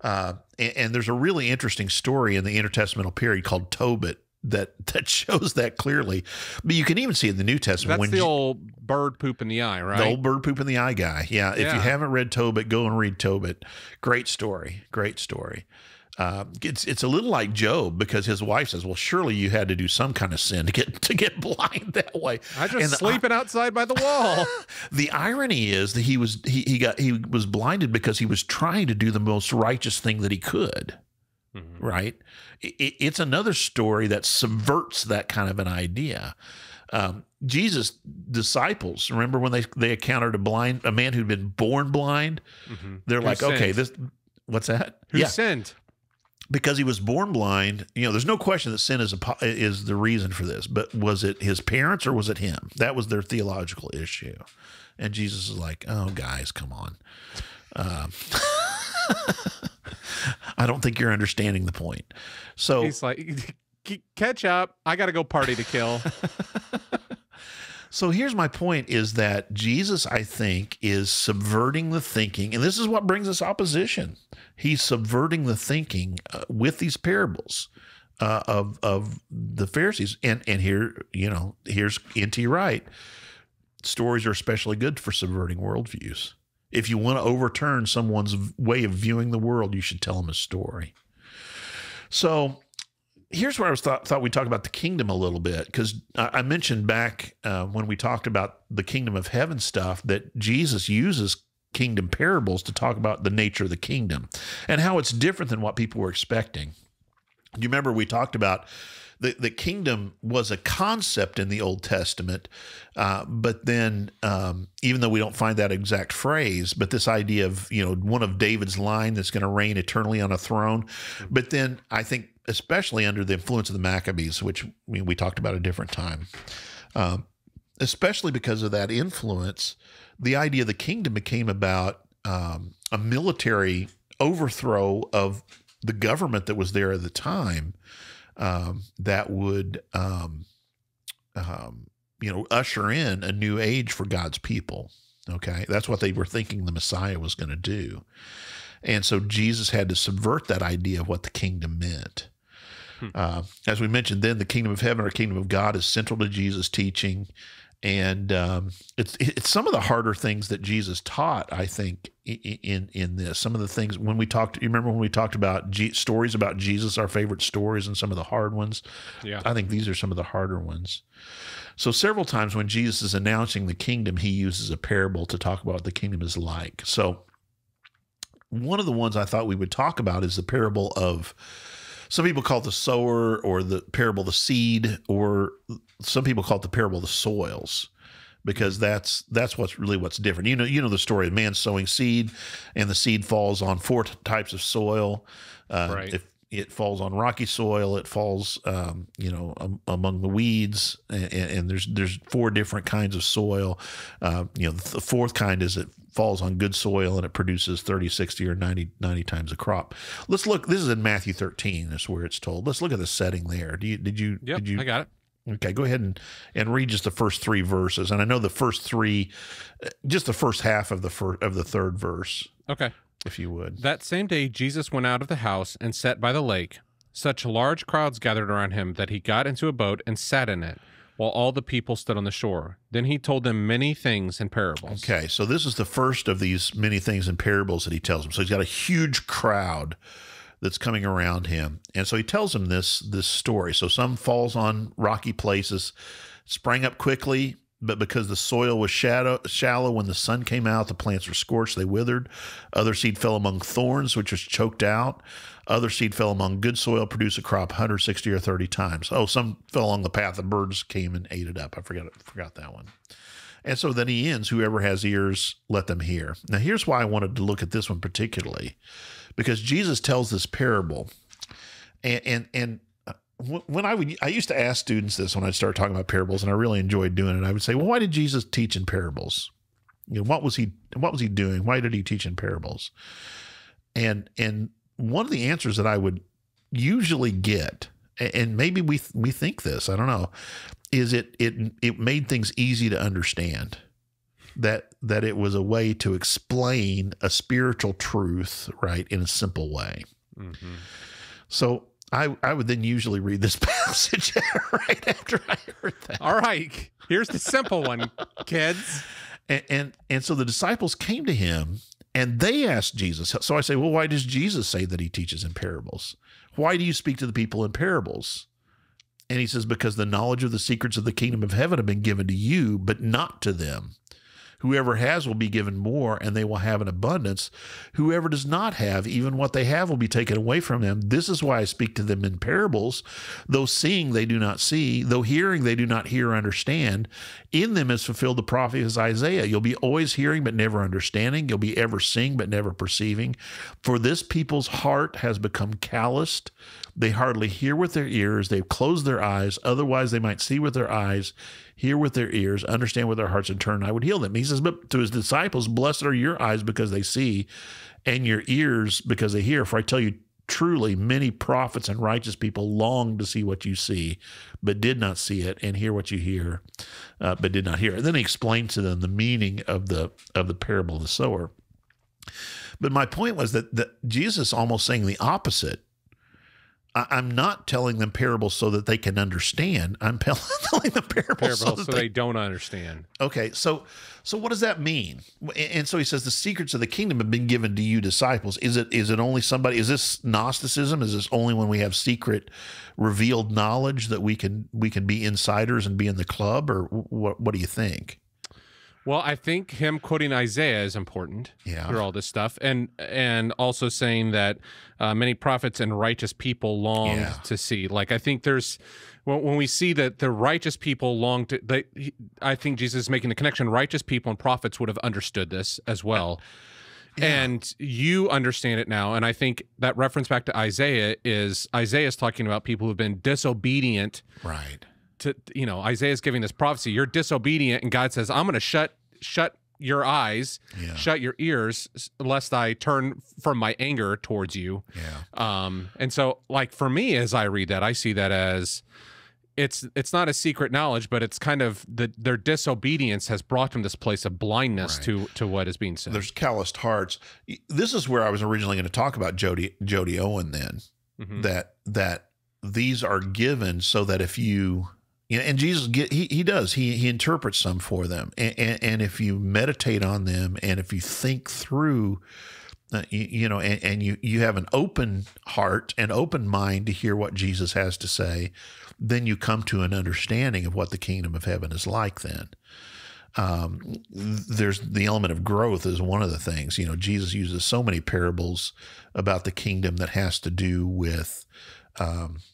And there's a really interesting story in the intertestamental period called Tobit that shows that clearly. But you can even see it in the New Testament. That's the old bird poop in the eye, right? The old bird poop in the eye guy. Yeah. If you haven't read Tobit, go and read Tobit. Great story. Great story. It's a little like Job, because his wife says, "Well, surely you had to do some kind of sin to get blind that way." I just sleeping outside by the wall. The irony is that he was blinded because he was trying to do the most righteous thing that he could. Mm-hmm. Right? It's another story that subverts that kind of an idea. Jesus' disciples, remember when they encountered a man who'd been born blind? Mm-hmm. They're like, sinned? Okay, what's that? Who sinned? Because he was born blind. There's no question that sin is the reason for this. But was it his parents or was it him? That was their theological issue. And Jesus is like, "Oh, guys, come on. I don't think you're understanding the point." So he's like, "Catch up. I got to go party to kill." So here's my point, is that Jesus, I think, is subverting the thinking, and this is what brings us opposition. He's subverting the thinking with these parables of the Pharisees. And here, here's N.T. Wright. Stories are especially good for subverting worldviews. If you want to overturn someone's way of viewing the world, you should tell them a story. So here's where I thought we'd talk about the kingdom a little bit, because I mentioned back when we talked about the kingdom of heaven stuff that Jesus uses kingdom parables to talk about the nature of the kingdom and how it's different than what people were expecting. You remember we talked about the kingdom was a concept in the Old Testament, but then even though we don't find that exact phrase, but this idea of, one of David's line that's going to reign eternally on a throne. But then I think, especially under the influence of the Maccabees, which we talked about a different time, especially because of that influence, the idea of the kingdom became about a military overthrow of the government that was there at the time, that would, usher in a new age for God's people. Okay. That's what they were thinking the Messiah was going to do. And so Jesus had to subvert that idea of what the kingdom meant. As we mentioned then, the kingdom of heaven or kingdom of God is central to Jesus' teaching. And it's some of the harder things that Jesus taught, I think, in this. Some of the things you remember when we talked about stories about Jesus, our favorite stories, and some of the hard ones? Yeah. I think these are some of the harder ones. So several times when Jesus is announcing the kingdom, he uses a parable to talk about what the kingdom is like. So one of the ones I thought we would talk about is the parable of, some people call it the sower, or the parable of the seed, or some people call it the parable of the soils, because that's what's different. You know the story of man sowing seed, and the seed falls on four types of soil. Right. If it falls on rocky soil, it falls among the weeds, and there's four different kinds of soil. The fourth kind is it falls on good soil and it produces 30, 60, or 90 times a crop. Let's look. This is in Matthew 13. Is where it's told. Let's look at the setting there. Did you? I got it. Okay, go ahead and read just the first three verses. And I know the first three, just the first half of the third verse. Okay. If you would. That same day, Jesus went out of the house and sat by the lake. Such large crowds gathered around him that he got into a boat and sat in it, while all the people stood on the shore. Then he told them many things in parables. Okay, so this is the first of these many things in parables that he tells them. So he's got a huge crowd that's coming around him. And so he tells them this story. So some falls on rocky places, sprang up quickly, but because the soil was shallow, when the sun came out, the plants were scorched, they withered. Other seed fell among thorns, which was choked out. Other seed fell among good soil, produced a crop 160 or 30 times. Oh, some fell along the path. The birds came and ate it up. I forgot that one. And so then he ends, whoever has ears, let them hear. Now, here's why I wanted to look at this one particularly, because Jesus tells this parable. And when I used to ask students this when I started talking about parables, and I really enjoyed doing it. I would say, well, why did Jesus teach in parables? What was he doing? Why did he teach in parables? And one of the answers that I would usually get, and maybe we think this, I don't know, is it made things easy to understand. That it was a way to explain a spiritual truth, right, in a simple way. Mm-hmm. So I would then usually read this passage right after I heard that. All right, here's the simple one, kids. And so the disciples came to him and they asked Jesus. So I say, well, why does Jesus say that he teaches in parables? Why do you speak to the people in parables? And he says, because the knowledge of the secrets of the kingdom of heaven have been given to you, but not to them. Whoever has will be given more, and they will have an abundance. Whoever does not have, even what they have will be taken away from them. This is why I speak to them in parables. Though seeing, they do not see. Though hearing, they do not hear or understand. In them is fulfilled the prophet of Isaiah. You'll be always hearing, but never understanding. You'll be ever seeing, but never perceiving. For this people's heart has become calloused. They hardly hear with their ears. They've closed their eyes. Otherwise, they might see with their eyes, hear with their ears, understand with their hearts, and turn, and I would heal them. He says, but to his disciples, blessed are your eyes because they see, and your ears because they hear. For I tell you truly, many prophets and righteous people long to see what you see, but did not see it, and hear what you hear, but did not hear. And then he explains to them the meaning of the parable of the sower. But my point was that Jesus almost saying the opposite. I'm not telling them parables so that they can understand. I'm telling them parables so they don't understand. Okay, so what does that mean? And so he says the secrets of the kingdom have been given to you disciples. Is it only somebody? Is this Gnosticism? Is this only when we have secret, revealed knowledge that we can be insiders and be in the club, or what do you think? Well, I think him quoting Isaiah is important through all this stuff, and also saying that many prophets and righteous people long to see. Like, I think there's when we see that the righteous people long to, I think Jesus is making the connection. Righteous people and prophets would have understood this as well, and you understand it now. And I think that reference back to Isaiah is talking about people who've been disobedient, right? Isaiah's giving this prophecy. You're disobedient, and God says, I'm going to shut your eyes, shut your ears, lest I turn from my anger towards you. And so, like, for me, as I read that, I see that as it's not a secret knowledge, but it's kind of their disobedience has brought them this place of blindness to what is being said. There's calloused hearts. This is where I was originally going to talk about Jody Owen then, that these are given so that if you... and Jesus, he interprets some for them. And if you meditate on them, and if you think through, and you have an open heart and open mind to hear what Jesus has to say, then you come to an understanding of what the kingdom of heaven is like then. There's the element of growth is one of the things. Jesus uses so many parables about the kingdom that has to do with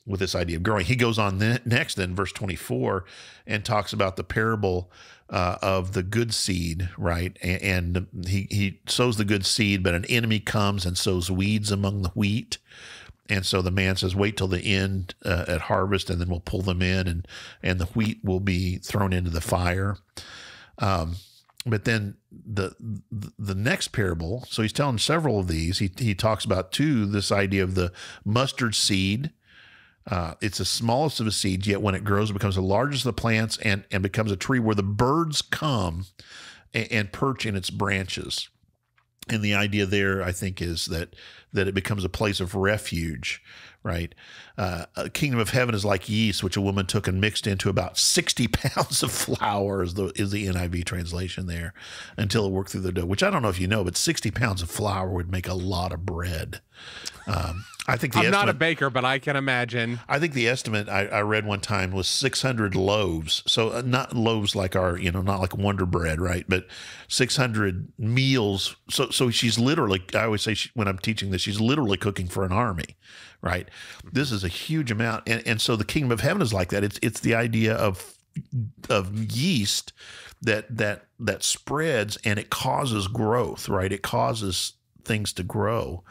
this idea of growing. He goes on next in verse 24 and talks about the parable of the good seed, right? And he sows the good seed, but an enemy comes and sows weeds among the wheat. And so the man says, wait till the end at harvest, and then we'll pull them in, and the wheat will be thrown into the fire. But then the next parable, so he's telling several of these. He talks about this idea of the mustard seed. It's the smallest of the seeds, yet when it grows, it becomes the largest of the plants and becomes a tree where the birds come and perch in its branches. And the idea there, I think, is that it becomes a place of refuge, right? A kingdom of heaven is like yeast, which a woman took and mixed into about 60 pounds of flour, is the NIV translation there, until it worked through the dough, which I don't know if you know, but 60 pounds of flour would make a lot of bread. I think I'm not a baker, but I can imagine. I think the estimate I read one time was 600 loaves. So not loaves like our, not like Wonder Bread, right? But 600 meals. So she's literally, I always say when I'm teaching this, she's literally cooking for an army, right? This is a huge amount. And so the kingdom of heaven is like that. It's the idea of yeast that spreads, and it causes growth, right? It causes things to grow.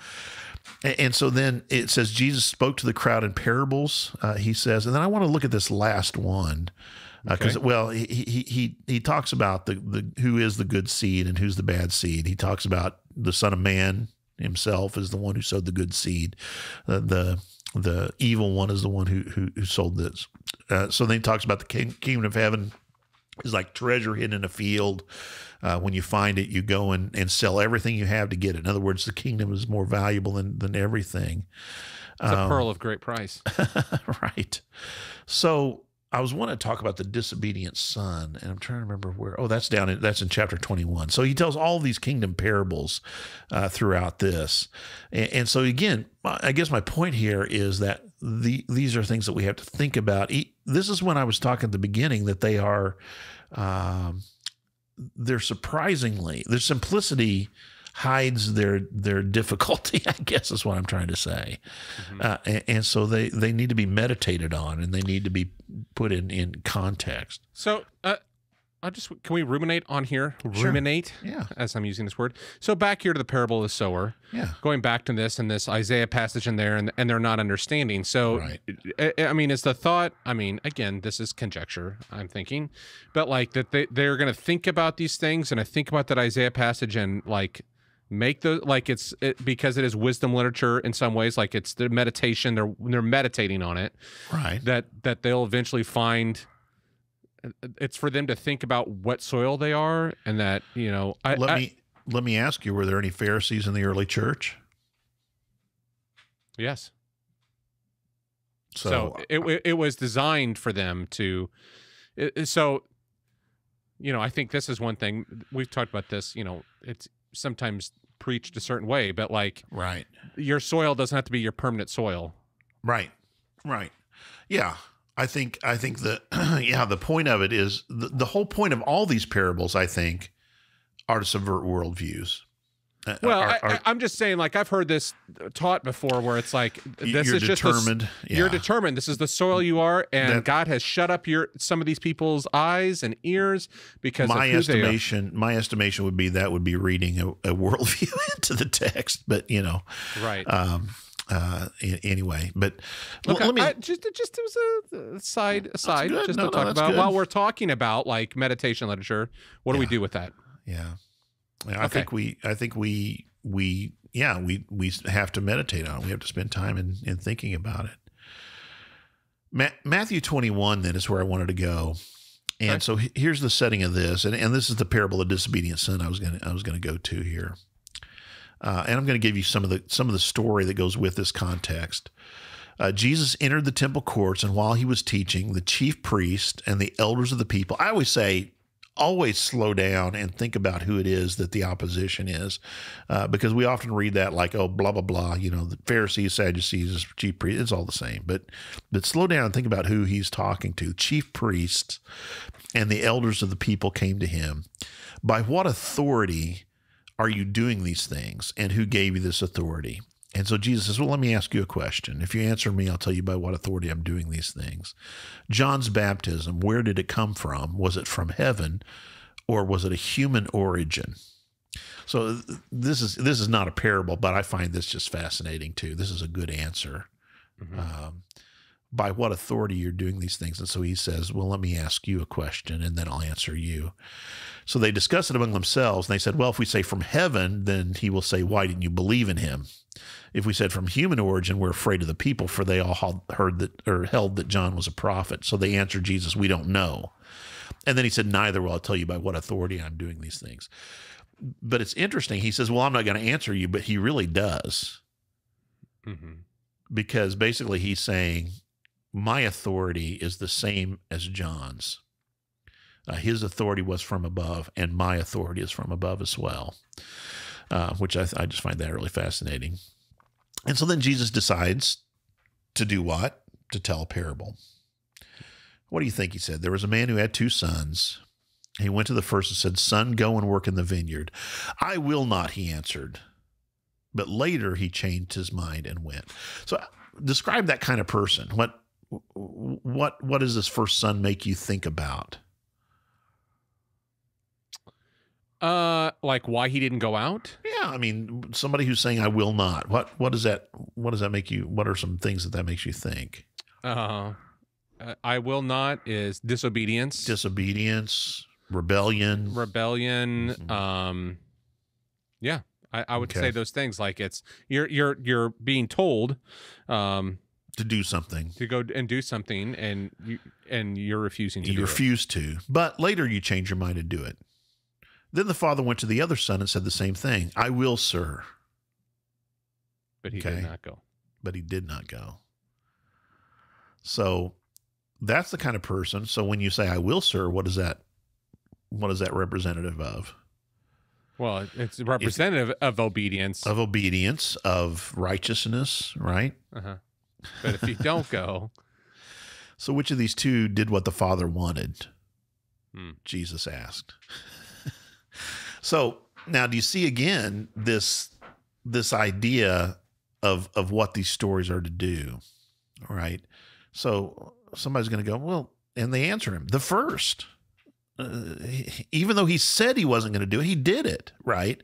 And so then it says Jesus spoke to the crowd in parables, he says. And then I want to look at this last one because, he talks about the who is the good seed and who's the bad seed. He talks about the Son of Man himself is the one who sowed the good seed. The evil one is the one who sold this. So then he talks about the kingdom of heaven is like treasure hidden in a field. When you find it, you go and sell everything you have to get it. In other words, the kingdom is more valuable than everything. It's a pearl of great price. Right. So I was wanting to talk about the disobedient son, and I'm trying to remember where. Oh, that's in chapter 21. So he tells all these kingdom parables throughout this. And so again, I guess my point here is that these are things that we have to think about. This is when I was talking at the beginning that they are, they're surprisingly, their simplicity hides their difficulty, I guess is what I'm trying to say. Mm-hmm. And so they need to be meditated on, and they need to be put in context. So can we ruminate on here? Sure. Ruminate, as I'm using this word. So back here to the parable of the sower, going back to this and this Isaiah passage in there, and they're not understanding. So, right. I mean, is the thought, again, this is conjecture, I'm thinking, but like that they're going to think about these things, and I think about that Isaiah passage and like make the, like because it is wisdom literature in some ways, like it's their meditation, they're meditating on it, right? That they'll eventually find. It's for them to think about what soil they are, and that let me ask you: were there any Pharisees in the early church? Yes. So it was designed for them to. So, I think this is one thing we've talked about. This, it's sometimes preached a certain way, but like, right, your soil doesn't have to be your permanent soil. Right. Yeah. I think that, the point of it is the whole point of all these parables, I think, are to subvert worldviews. Well, I'm just saying, like, I've heard this taught before where it's like, this is determined. Just you're determined. This is the soil you are, and God has shut up some of these people's eyes and ears because of who they are. My estimation would be that would be reading a worldview into the text, but, Right. Anyway, but okay, let me it was a side just to talk about good. While we're talking about like meditation literature, what do we do with that? I think we have to meditate on it. We have to spend time in thinking about it. Matthew 21 then is where I wanted to go. And so here's the setting of this, and this is the parable of the disobedient son I was gonna go to here. And I'm going to give you some of the story that goes with this context. Jesus entered the temple courts, and while he was teaching, the chief priest and the elders of the people, I always say, always slow down and think about who it is that the opposition is, because we often read that like, oh, blah, blah, blah, the Pharisees, Sadducees, chief priests, it's all the same. But slow down and think about who he's talking to. Chief priests and the elders of the people came to him. By what authority are you doing these things, and who gave you this authority? And so Jesus says, well, let me ask you a question. If you answer me, I'll tell you by what authority I'm doing these things. John's baptism, where did it come from? Was it from heaven, or was it a human origin? So this is not a parable, but I find this just fascinating too. This is a good answer. Mm-hmm. By what authority you're doing these things. And so he says, well, let me ask you a question, and then I'll answer you. So they discuss it among themselves, and they said, well, if we say from heaven, then he will say, why didn't you believe in him? If we said from human origin, we're afraid of the people, for they all held that John was a prophet. So they answered Jesus, we don't know. And then he said, neither will I tell you by what authority I'm doing these things. But it's interesting. He says, well, I'm not going to answer you, but he really does. Mm-hmm. because basically he's saying, my authority is the same as John's. His authority was from above, and my authority is from above as well, which I just find that really fascinating. And so then Jesus decides to do what? To tell a parable. What do you think he said? There was a man who had 2 sons. He went to the first and said, "Son, go and work in the vineyard." "I will not," he answered. But later he changed his mind and went. So describe that kind of person. What does this first son make you think about? Like why he didn't go out? Yeah, I mean, somebody who's saying, "I will not." What does that make you? What are some things that makes you think? I will not is disobedience. Disobedience, rebellion. Mm-hmm. Yeah, I would say those things. Like it's you're being told to do something, to go and do something, and you're refusing to. You refuse to, but later you change your mind and do it. Then the father went to the other son and said the same thing. "I will, sir." But he did not go. But he did not go. So that's the kind of person. So when you say, "I will, sir," what is that representative of? Well, it's representative of obedience. Of obedience, of righteousness, right? Uh-huh. But if you don't go. So which of these 2 did what the father wanted? Jesus asked. So now do you see again this idea of what these stories are to do? All right. So somebody's going to go, well, and they answer him, the first. Even though he said he wasn't going to do it, he did it, right?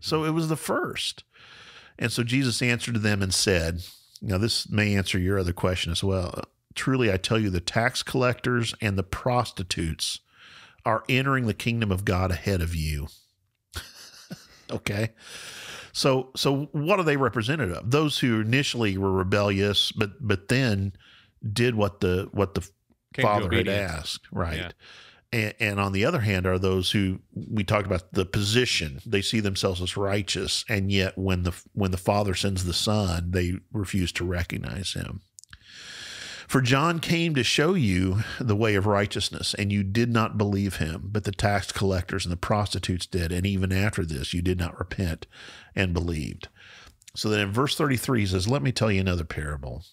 So it was the first. And so Jesus answered to them and said, now this may answer your other question as well. "Truly, I tell you, the tax collectors and the prostitutes are entering the kingdom of God ahead of you." Okay. So what are they representative of? Those who initially were rebellious, but then did what the father had asked, right? Yeah. And on the other hand are those who, we talked about the position. They see themselves as righteous, and yet when the father sends the son, they refuse to recognize him. "For John came to show you the way of righteousness, and you did not believe him, but the tax collectors and the prostitutes did, and even after this you did not repent and believed." So then in verse 33 he says, "Let me tell you another parable."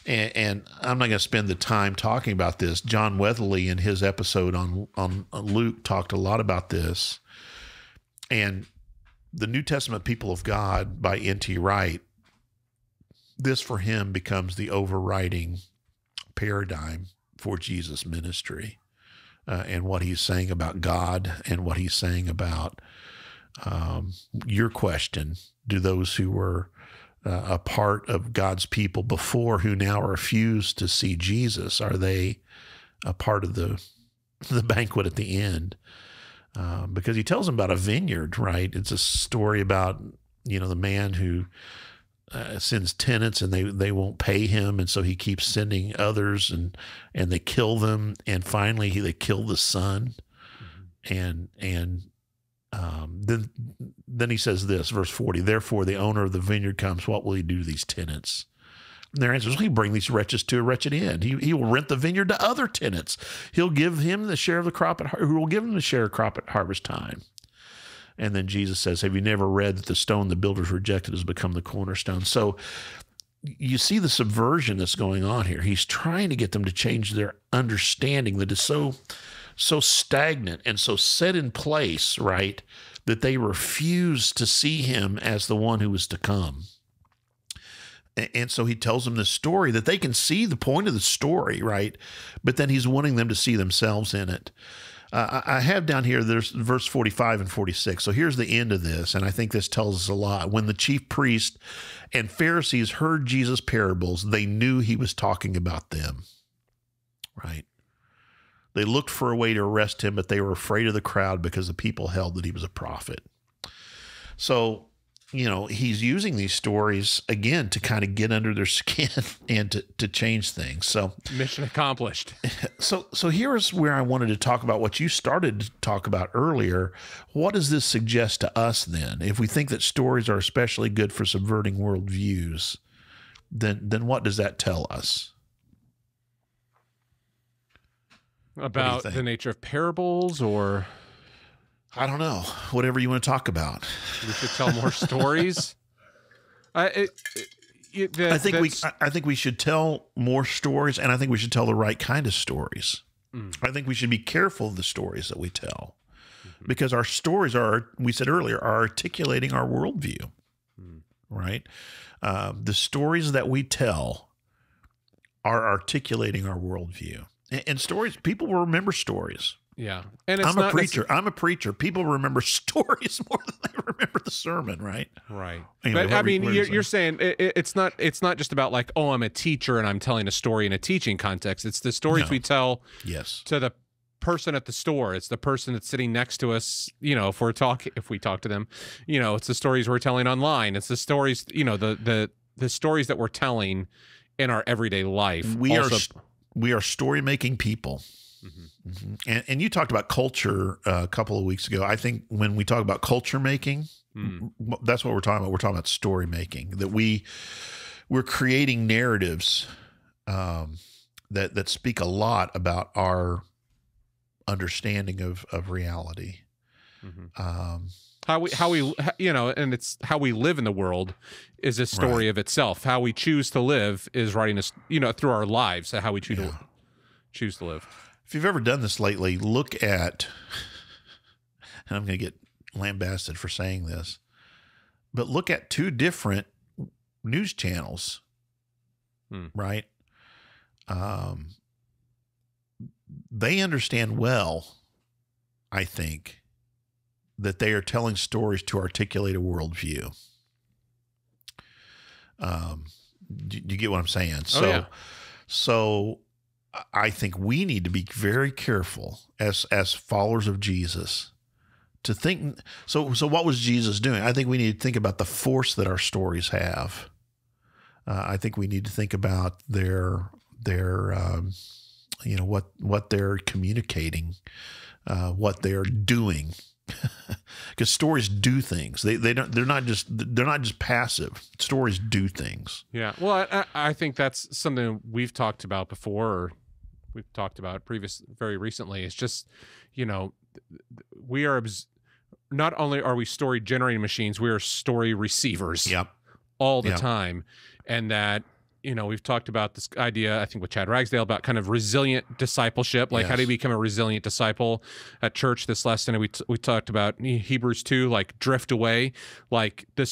And I'm not going to spend the time talking about this. John Weatherly, in his episode on Luke, talked a lot about this. And the New Testament People of God by N.T. Wright, this for him becomes the overriding paradigm for Jesus' ministry, and what he's saying about God and what he's saying about your question: do those who were a part of God's people before, who now refuse to see Jesus, are they a part of the banquet at the end? Because he tells them about a vineyard, right? It's a story about, the man who sends tenants and they won't pay him, and so he keeps sending others, and they kill them, and finally they kill the son. Mm-hmm. Then he says this, verse 40, "Therefore the owner of the vineyard comes. What will he do to these tenants?" And their answer is, "He'll bring these wretches to a wretched end. He will rent the vineyard to other tenants. He'll give him the share of the crop who will give him the share of crop at harvest time." And then Jesus says, "Have you never read that the stone the builders rejected has become the cornerstone?" So you see the subversion that's going on here. He's trying to get them to change their understanding that is so stagnant and so set in place, right, that they refuse to see him as the one who is to come. And so he tells them this story that they can see the point of the story, right? But then he's wanting them to see themselves in it. I have down here, there's verse 45 and 46. So here's the end of this, and I think this tells us a lot. "When the chief priests and Pharisees heard Jesus' parables, they knew he was talking about them," right? "They looked for a way to arrest him, but they were afraid of the crowd because the people held that he was a prophet." So, he's using these stories, again, to kind of get under their skin and to change things. So mission accomplished. So here's where I wanted to talk about what you started to talk about earlier. What does this suggest to us then? If we think that stories are especially good for subverting worldviews, then what does that tell us? About the nature of parables, or I don't know, whatever you want to talk about. We should tell more stories. I think we should tell more stories, and I think we should tell the right kind of stories. I think we should be careful of the stories that we tell, because our stories we said earlier, are articulating our worldview, right? The stories that we tell are articulating our worldview. And stories, people will remember stories. Yeah. And it's I'm a preacher. People remember stories more than they remember the sermon, right? Right. Anyway, but I mean, you're saying it's not just about like, oh, I'm a teacher and I'm telling a story in a teaching context. It's the stories we tell to the person at the store. It's the person that's sitting next to us, if we talk to them, it's the stories we're telling online. It's the stories, the stories that we're telling in our everyday life. We are story-making people. And you talked about culture a couple of weeks ago. I think when we talk about culture making, that's what we're talking about. We're talking about story making, that we're creating narratives that speak a lot about our understanding of reality. How we and it's how we live in the world is a story of itself. How we choose to live is writing through our lives, how we choose to live. If you've ever done this lately, look at, and I'm going to get lambasted for saying this, but look at two different news channels, right? They understand well, I think, that they are telling stories to articulate a worldview. Do you get what I'm saying? So I think we need to be very careful as followers of Jesus to think. So what was Jesus doing? I think we need to think about the force that our stories have. I think we need to think about their what they're communicating, what they're doing. Because stories do things. They're not just passive. Stories do things. Yeah. Well, I think that's something we've talked about before, or we've talked about very recently. It's just, we are not only are we story generating machines, we are story receivers. All the time, and that. We've talked about this idea, I think, with Chad Ragsdale about kind of resilient discipleship. Like, how do you become a resilient disciple at church? This lesson, we talked about Hebrews 2, like drift away. Like the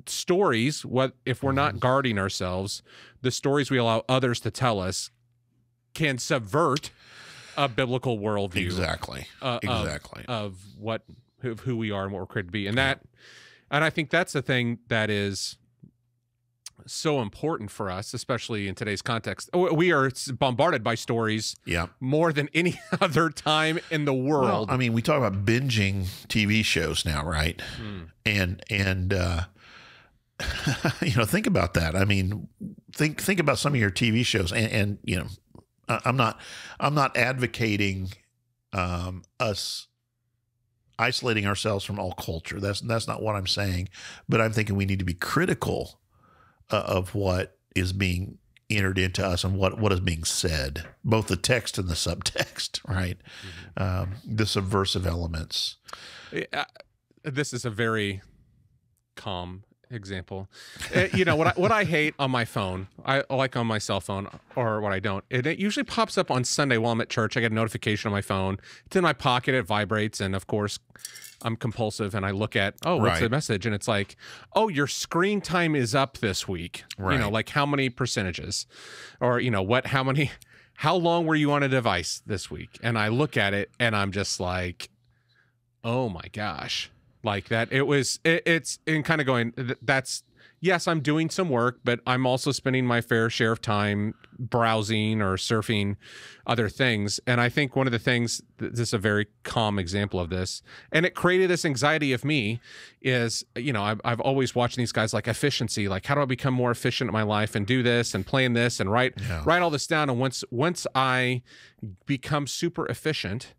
stories, what if we're not guarding ourselves, the stories we allow others to tell us can subvert a biblical worldview. Exactly. Of who we are and what we're created to be. And I think that's the thing that is so important for us, especially in today's context. We are bombarded by stories more than any other time in the world. Well, I mean, we talk about binging TV shows now, right? And think about that. I mean, think about some of your TV shows, and I'm not advocating us isolating ourselves from all culture. That's not what I'm saying. But I'm thinking we need to be critical of what is being entered into us and what is being said, both the text and the subtext, right? The subversive elements. This is a very calm example. What I hate on my phone, I like on my cell phone, or what I don't, it usually pops up on Sunday while I'm at church. I get a notification on my phone. It's in my pocket. It vibrates. And of course, I'm compulsive and I look at, what's the message? And it's like, your screen time is up this week. Right. Like how many percentages, or, how long were you on a device this week? And I look at it and I'm just like, oh my gosh. Like that. It's in kind of going, yes, I'm doing some work, but I'm also spending my fair share of time browsing or surfing other things. And I think one of the things, this is a very calm example of this, and it created this anxiety of me, is, I've always watched these guys like efficiency, like how do I become more efficient in my life and do this and plan this and write all this down. And once I become super efficient,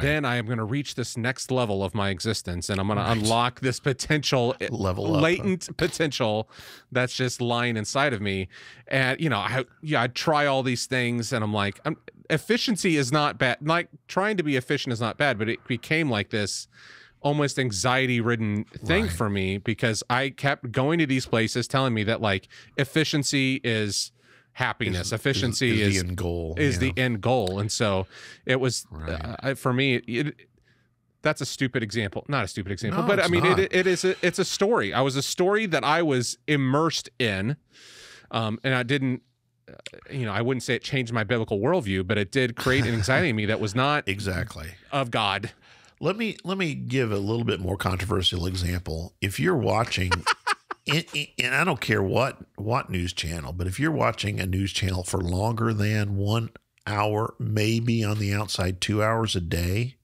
then I am going to reach this next level of my existence, and I'm going to unlock this potential, latent potential that's just lying inside of me. And, I'd try all these things, and I'm like, efficiency is not bad. Like, trying to be efficient is not bad, but it became like this almost anxiety-ridden thing for me, because I kept going to these places telling me that, like, efficiency is happiness. Efficiency is the end goal. The end goal. And so it was, for me, that's a stupid example. Not a stupid example, but I mean, it's a story. I was a story that I was immersed in. And I didn't, I wouldn't say it changed my biblical worldview, but it did create an anxiety in me that was not exactly of God. Let me give a little bit more controversial example. If you're watching and I don't care what news channel, but if you're watching a news channel for longer than 1 hour, maybe on the outside 2 hours a day,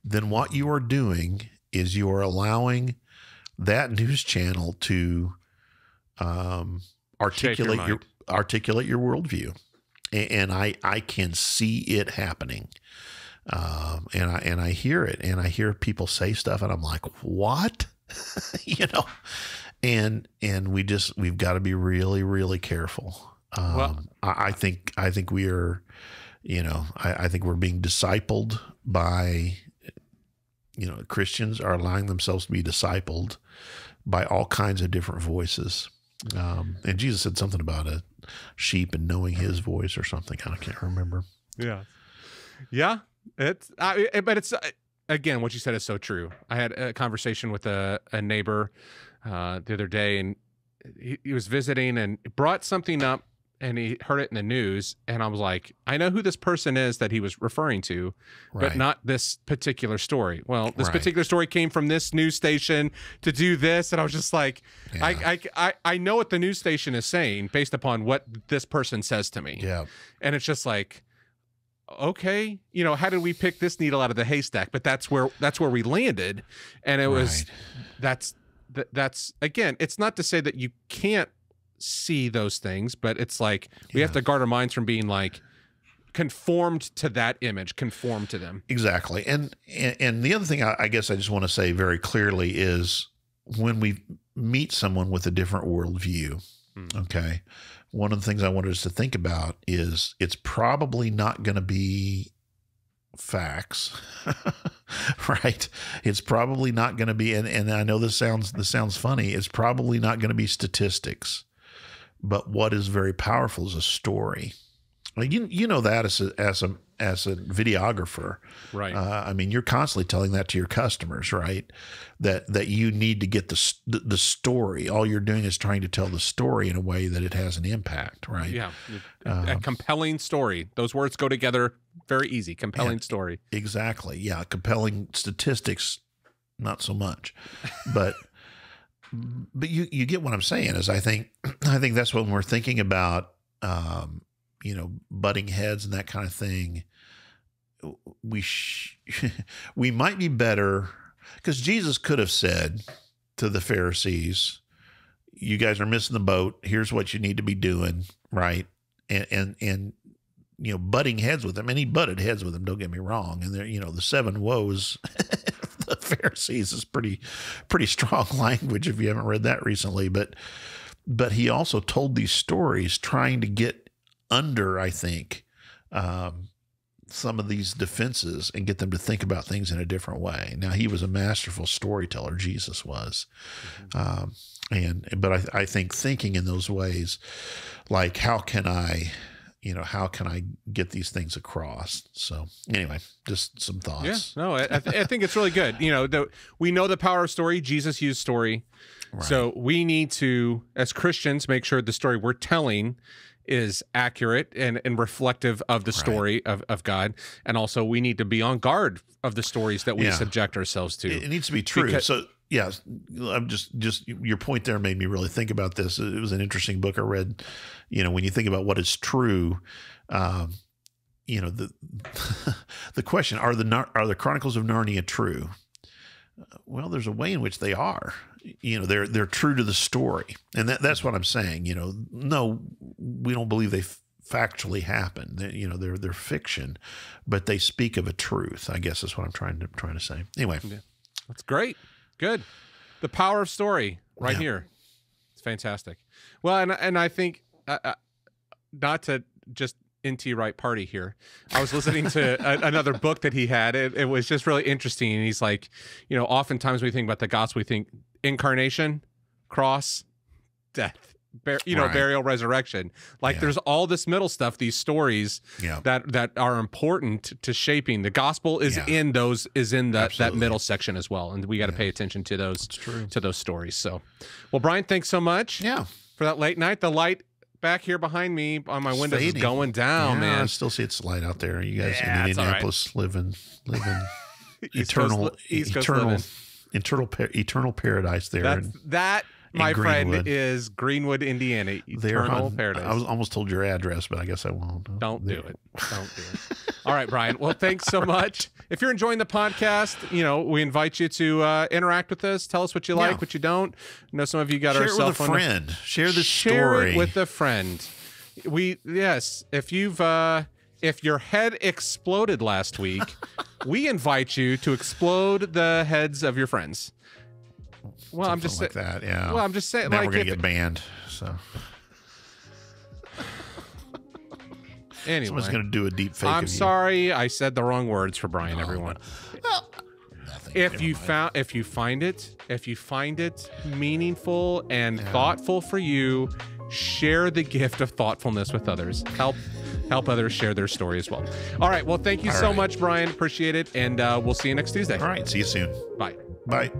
then what you are doing is you are allowing that news channel to articulate your worldview, and I can see it happening, and I hear it, and I hear people say stuff, and I'm like, what, And we've got to be really, really careful. I think we are, I think we're being discipled by, Christians are allowing themselves to be discipled by all kinds of different voices. And Jesus said something about a sheep and knowing his voice or something. I can't remember. Yeah. Yeah. But it's, again, what you said is so true. I had a conversation with a neighbor the other day, and he was visiting and brought something up, and he heard it in the news, and I was like, I know who this person is that he was referring to, but not this particular story. Well, this particular story came from this news station to do this, and I was just like, I know what the news station is saying based upon what this person says to me. Yeah. And it's just like, okay, how did we pick this needle out of the haystack? But that's where we landed, and it was that's again, it's not to say that you can't see those things, but it's like we have to guard our minds from being like conformed to that image, conformed to them. Exactly. And the other thing I guess I just want to say very clearly is when we meet someone with a different worldview, okay, one of the things I wanted us to think about is it's probably not going to be facts, right? It's probably not going to be, and I know this sounds funny. It's probably not going to be statistics, but what is very powerful is a story. Like you know that as a videographer, right? I mean, you're constantly telling that to your customers, right? That you need to get the story. All you're doing is trying to tell the story in a way that it has an impact, right? Yeah, a compelling story. Those words go together very easy. Compelling story. Exactly. Yeah, compelling statistics, not so much, but. But you get what I'm saying is I think that's when we're thinking about butting heads and that kind of thing. We might be better, because Jesus could have said to the Pharisees, "You guys are missing the boat. Here's what you need to be doing," right? And butting heads with them, and he butted heads with them. Don't get me wrong. And the 7 woes. The Pharisees is pretty strong language if you haven't read that recently, but he also told these stories trying to get under, I think, some of these defenses and get them to think about things in a different way. Now, he was a masterful storyteller, Jesus was, but I think thinking in those ways, like how can I get these things across? So anyway, just some thoughts. Yeah, no, I think it's really good. We know the power of story. Jesus used story. Right. So we need to, as Christians, make sure the story we're telling is accurate and reflective of the story of God. And also we need to be on guard of the stories that we subject ourselves to. It needs to be true. So yeah, I'm just your point there made me really think about this. It was an interesting book I read. When you think about what is true, the question, are the Chronicles of Narnia true? Well, there's a way in which they are. They're true to the story, and that's what I'm saying. No, we don't believe they factually happen. They're fiction, but they speak of a truth, I guess is what I'm trying to say. Anyway. Yeah. That's great. Good. The power of story right here. It's fantastic. Well, and I think not to just NT Wright party here. I was listening to another book that he had. It was just really interesting. And he's like, oftentimes when we think about the gospel, we think incarnation, cross, death, burial, resurrection. There's all this middle stuff, these stories that are important to shaping. The gospel is in that middle section as well. And we got to pay attention to those stories. So, well, Brian, thanks so much for that late night. The light back here behind me on my windows is going down, man. I still see it's light out there. You guys in Indianapolis living eternal paradise there. My friend is Greenwood, Indiana. Eternal paradise. I was almost told your address, but I guess I won't. Don't do it. All right, Brian. Well, thanks so much. If you're enjoying the podcast, we invite you to interact with us. Tell us what you like, what you don't. I know some of you got our cell phone. Share it with a friend. Share the story. Share it with a friend. If your head exploded last week, we invite you to explode the heads of your friends. Well, Something I'm just like that. Yeah. Well, I'm just saying. Now we're gonna get banned. So anyway, someone's gonna do a deep fake. I'm sorry, I said the wrong words for Brian. Everyone. Well, if you find it meaningful and thoughtful for you, share the gift of thoughtfulness with others. Help others share their story as well. All right. Well, thank you so much, Brian. Appreciate it, and we'll see you next Tuesday. All right. See you soon. Bye. Bye.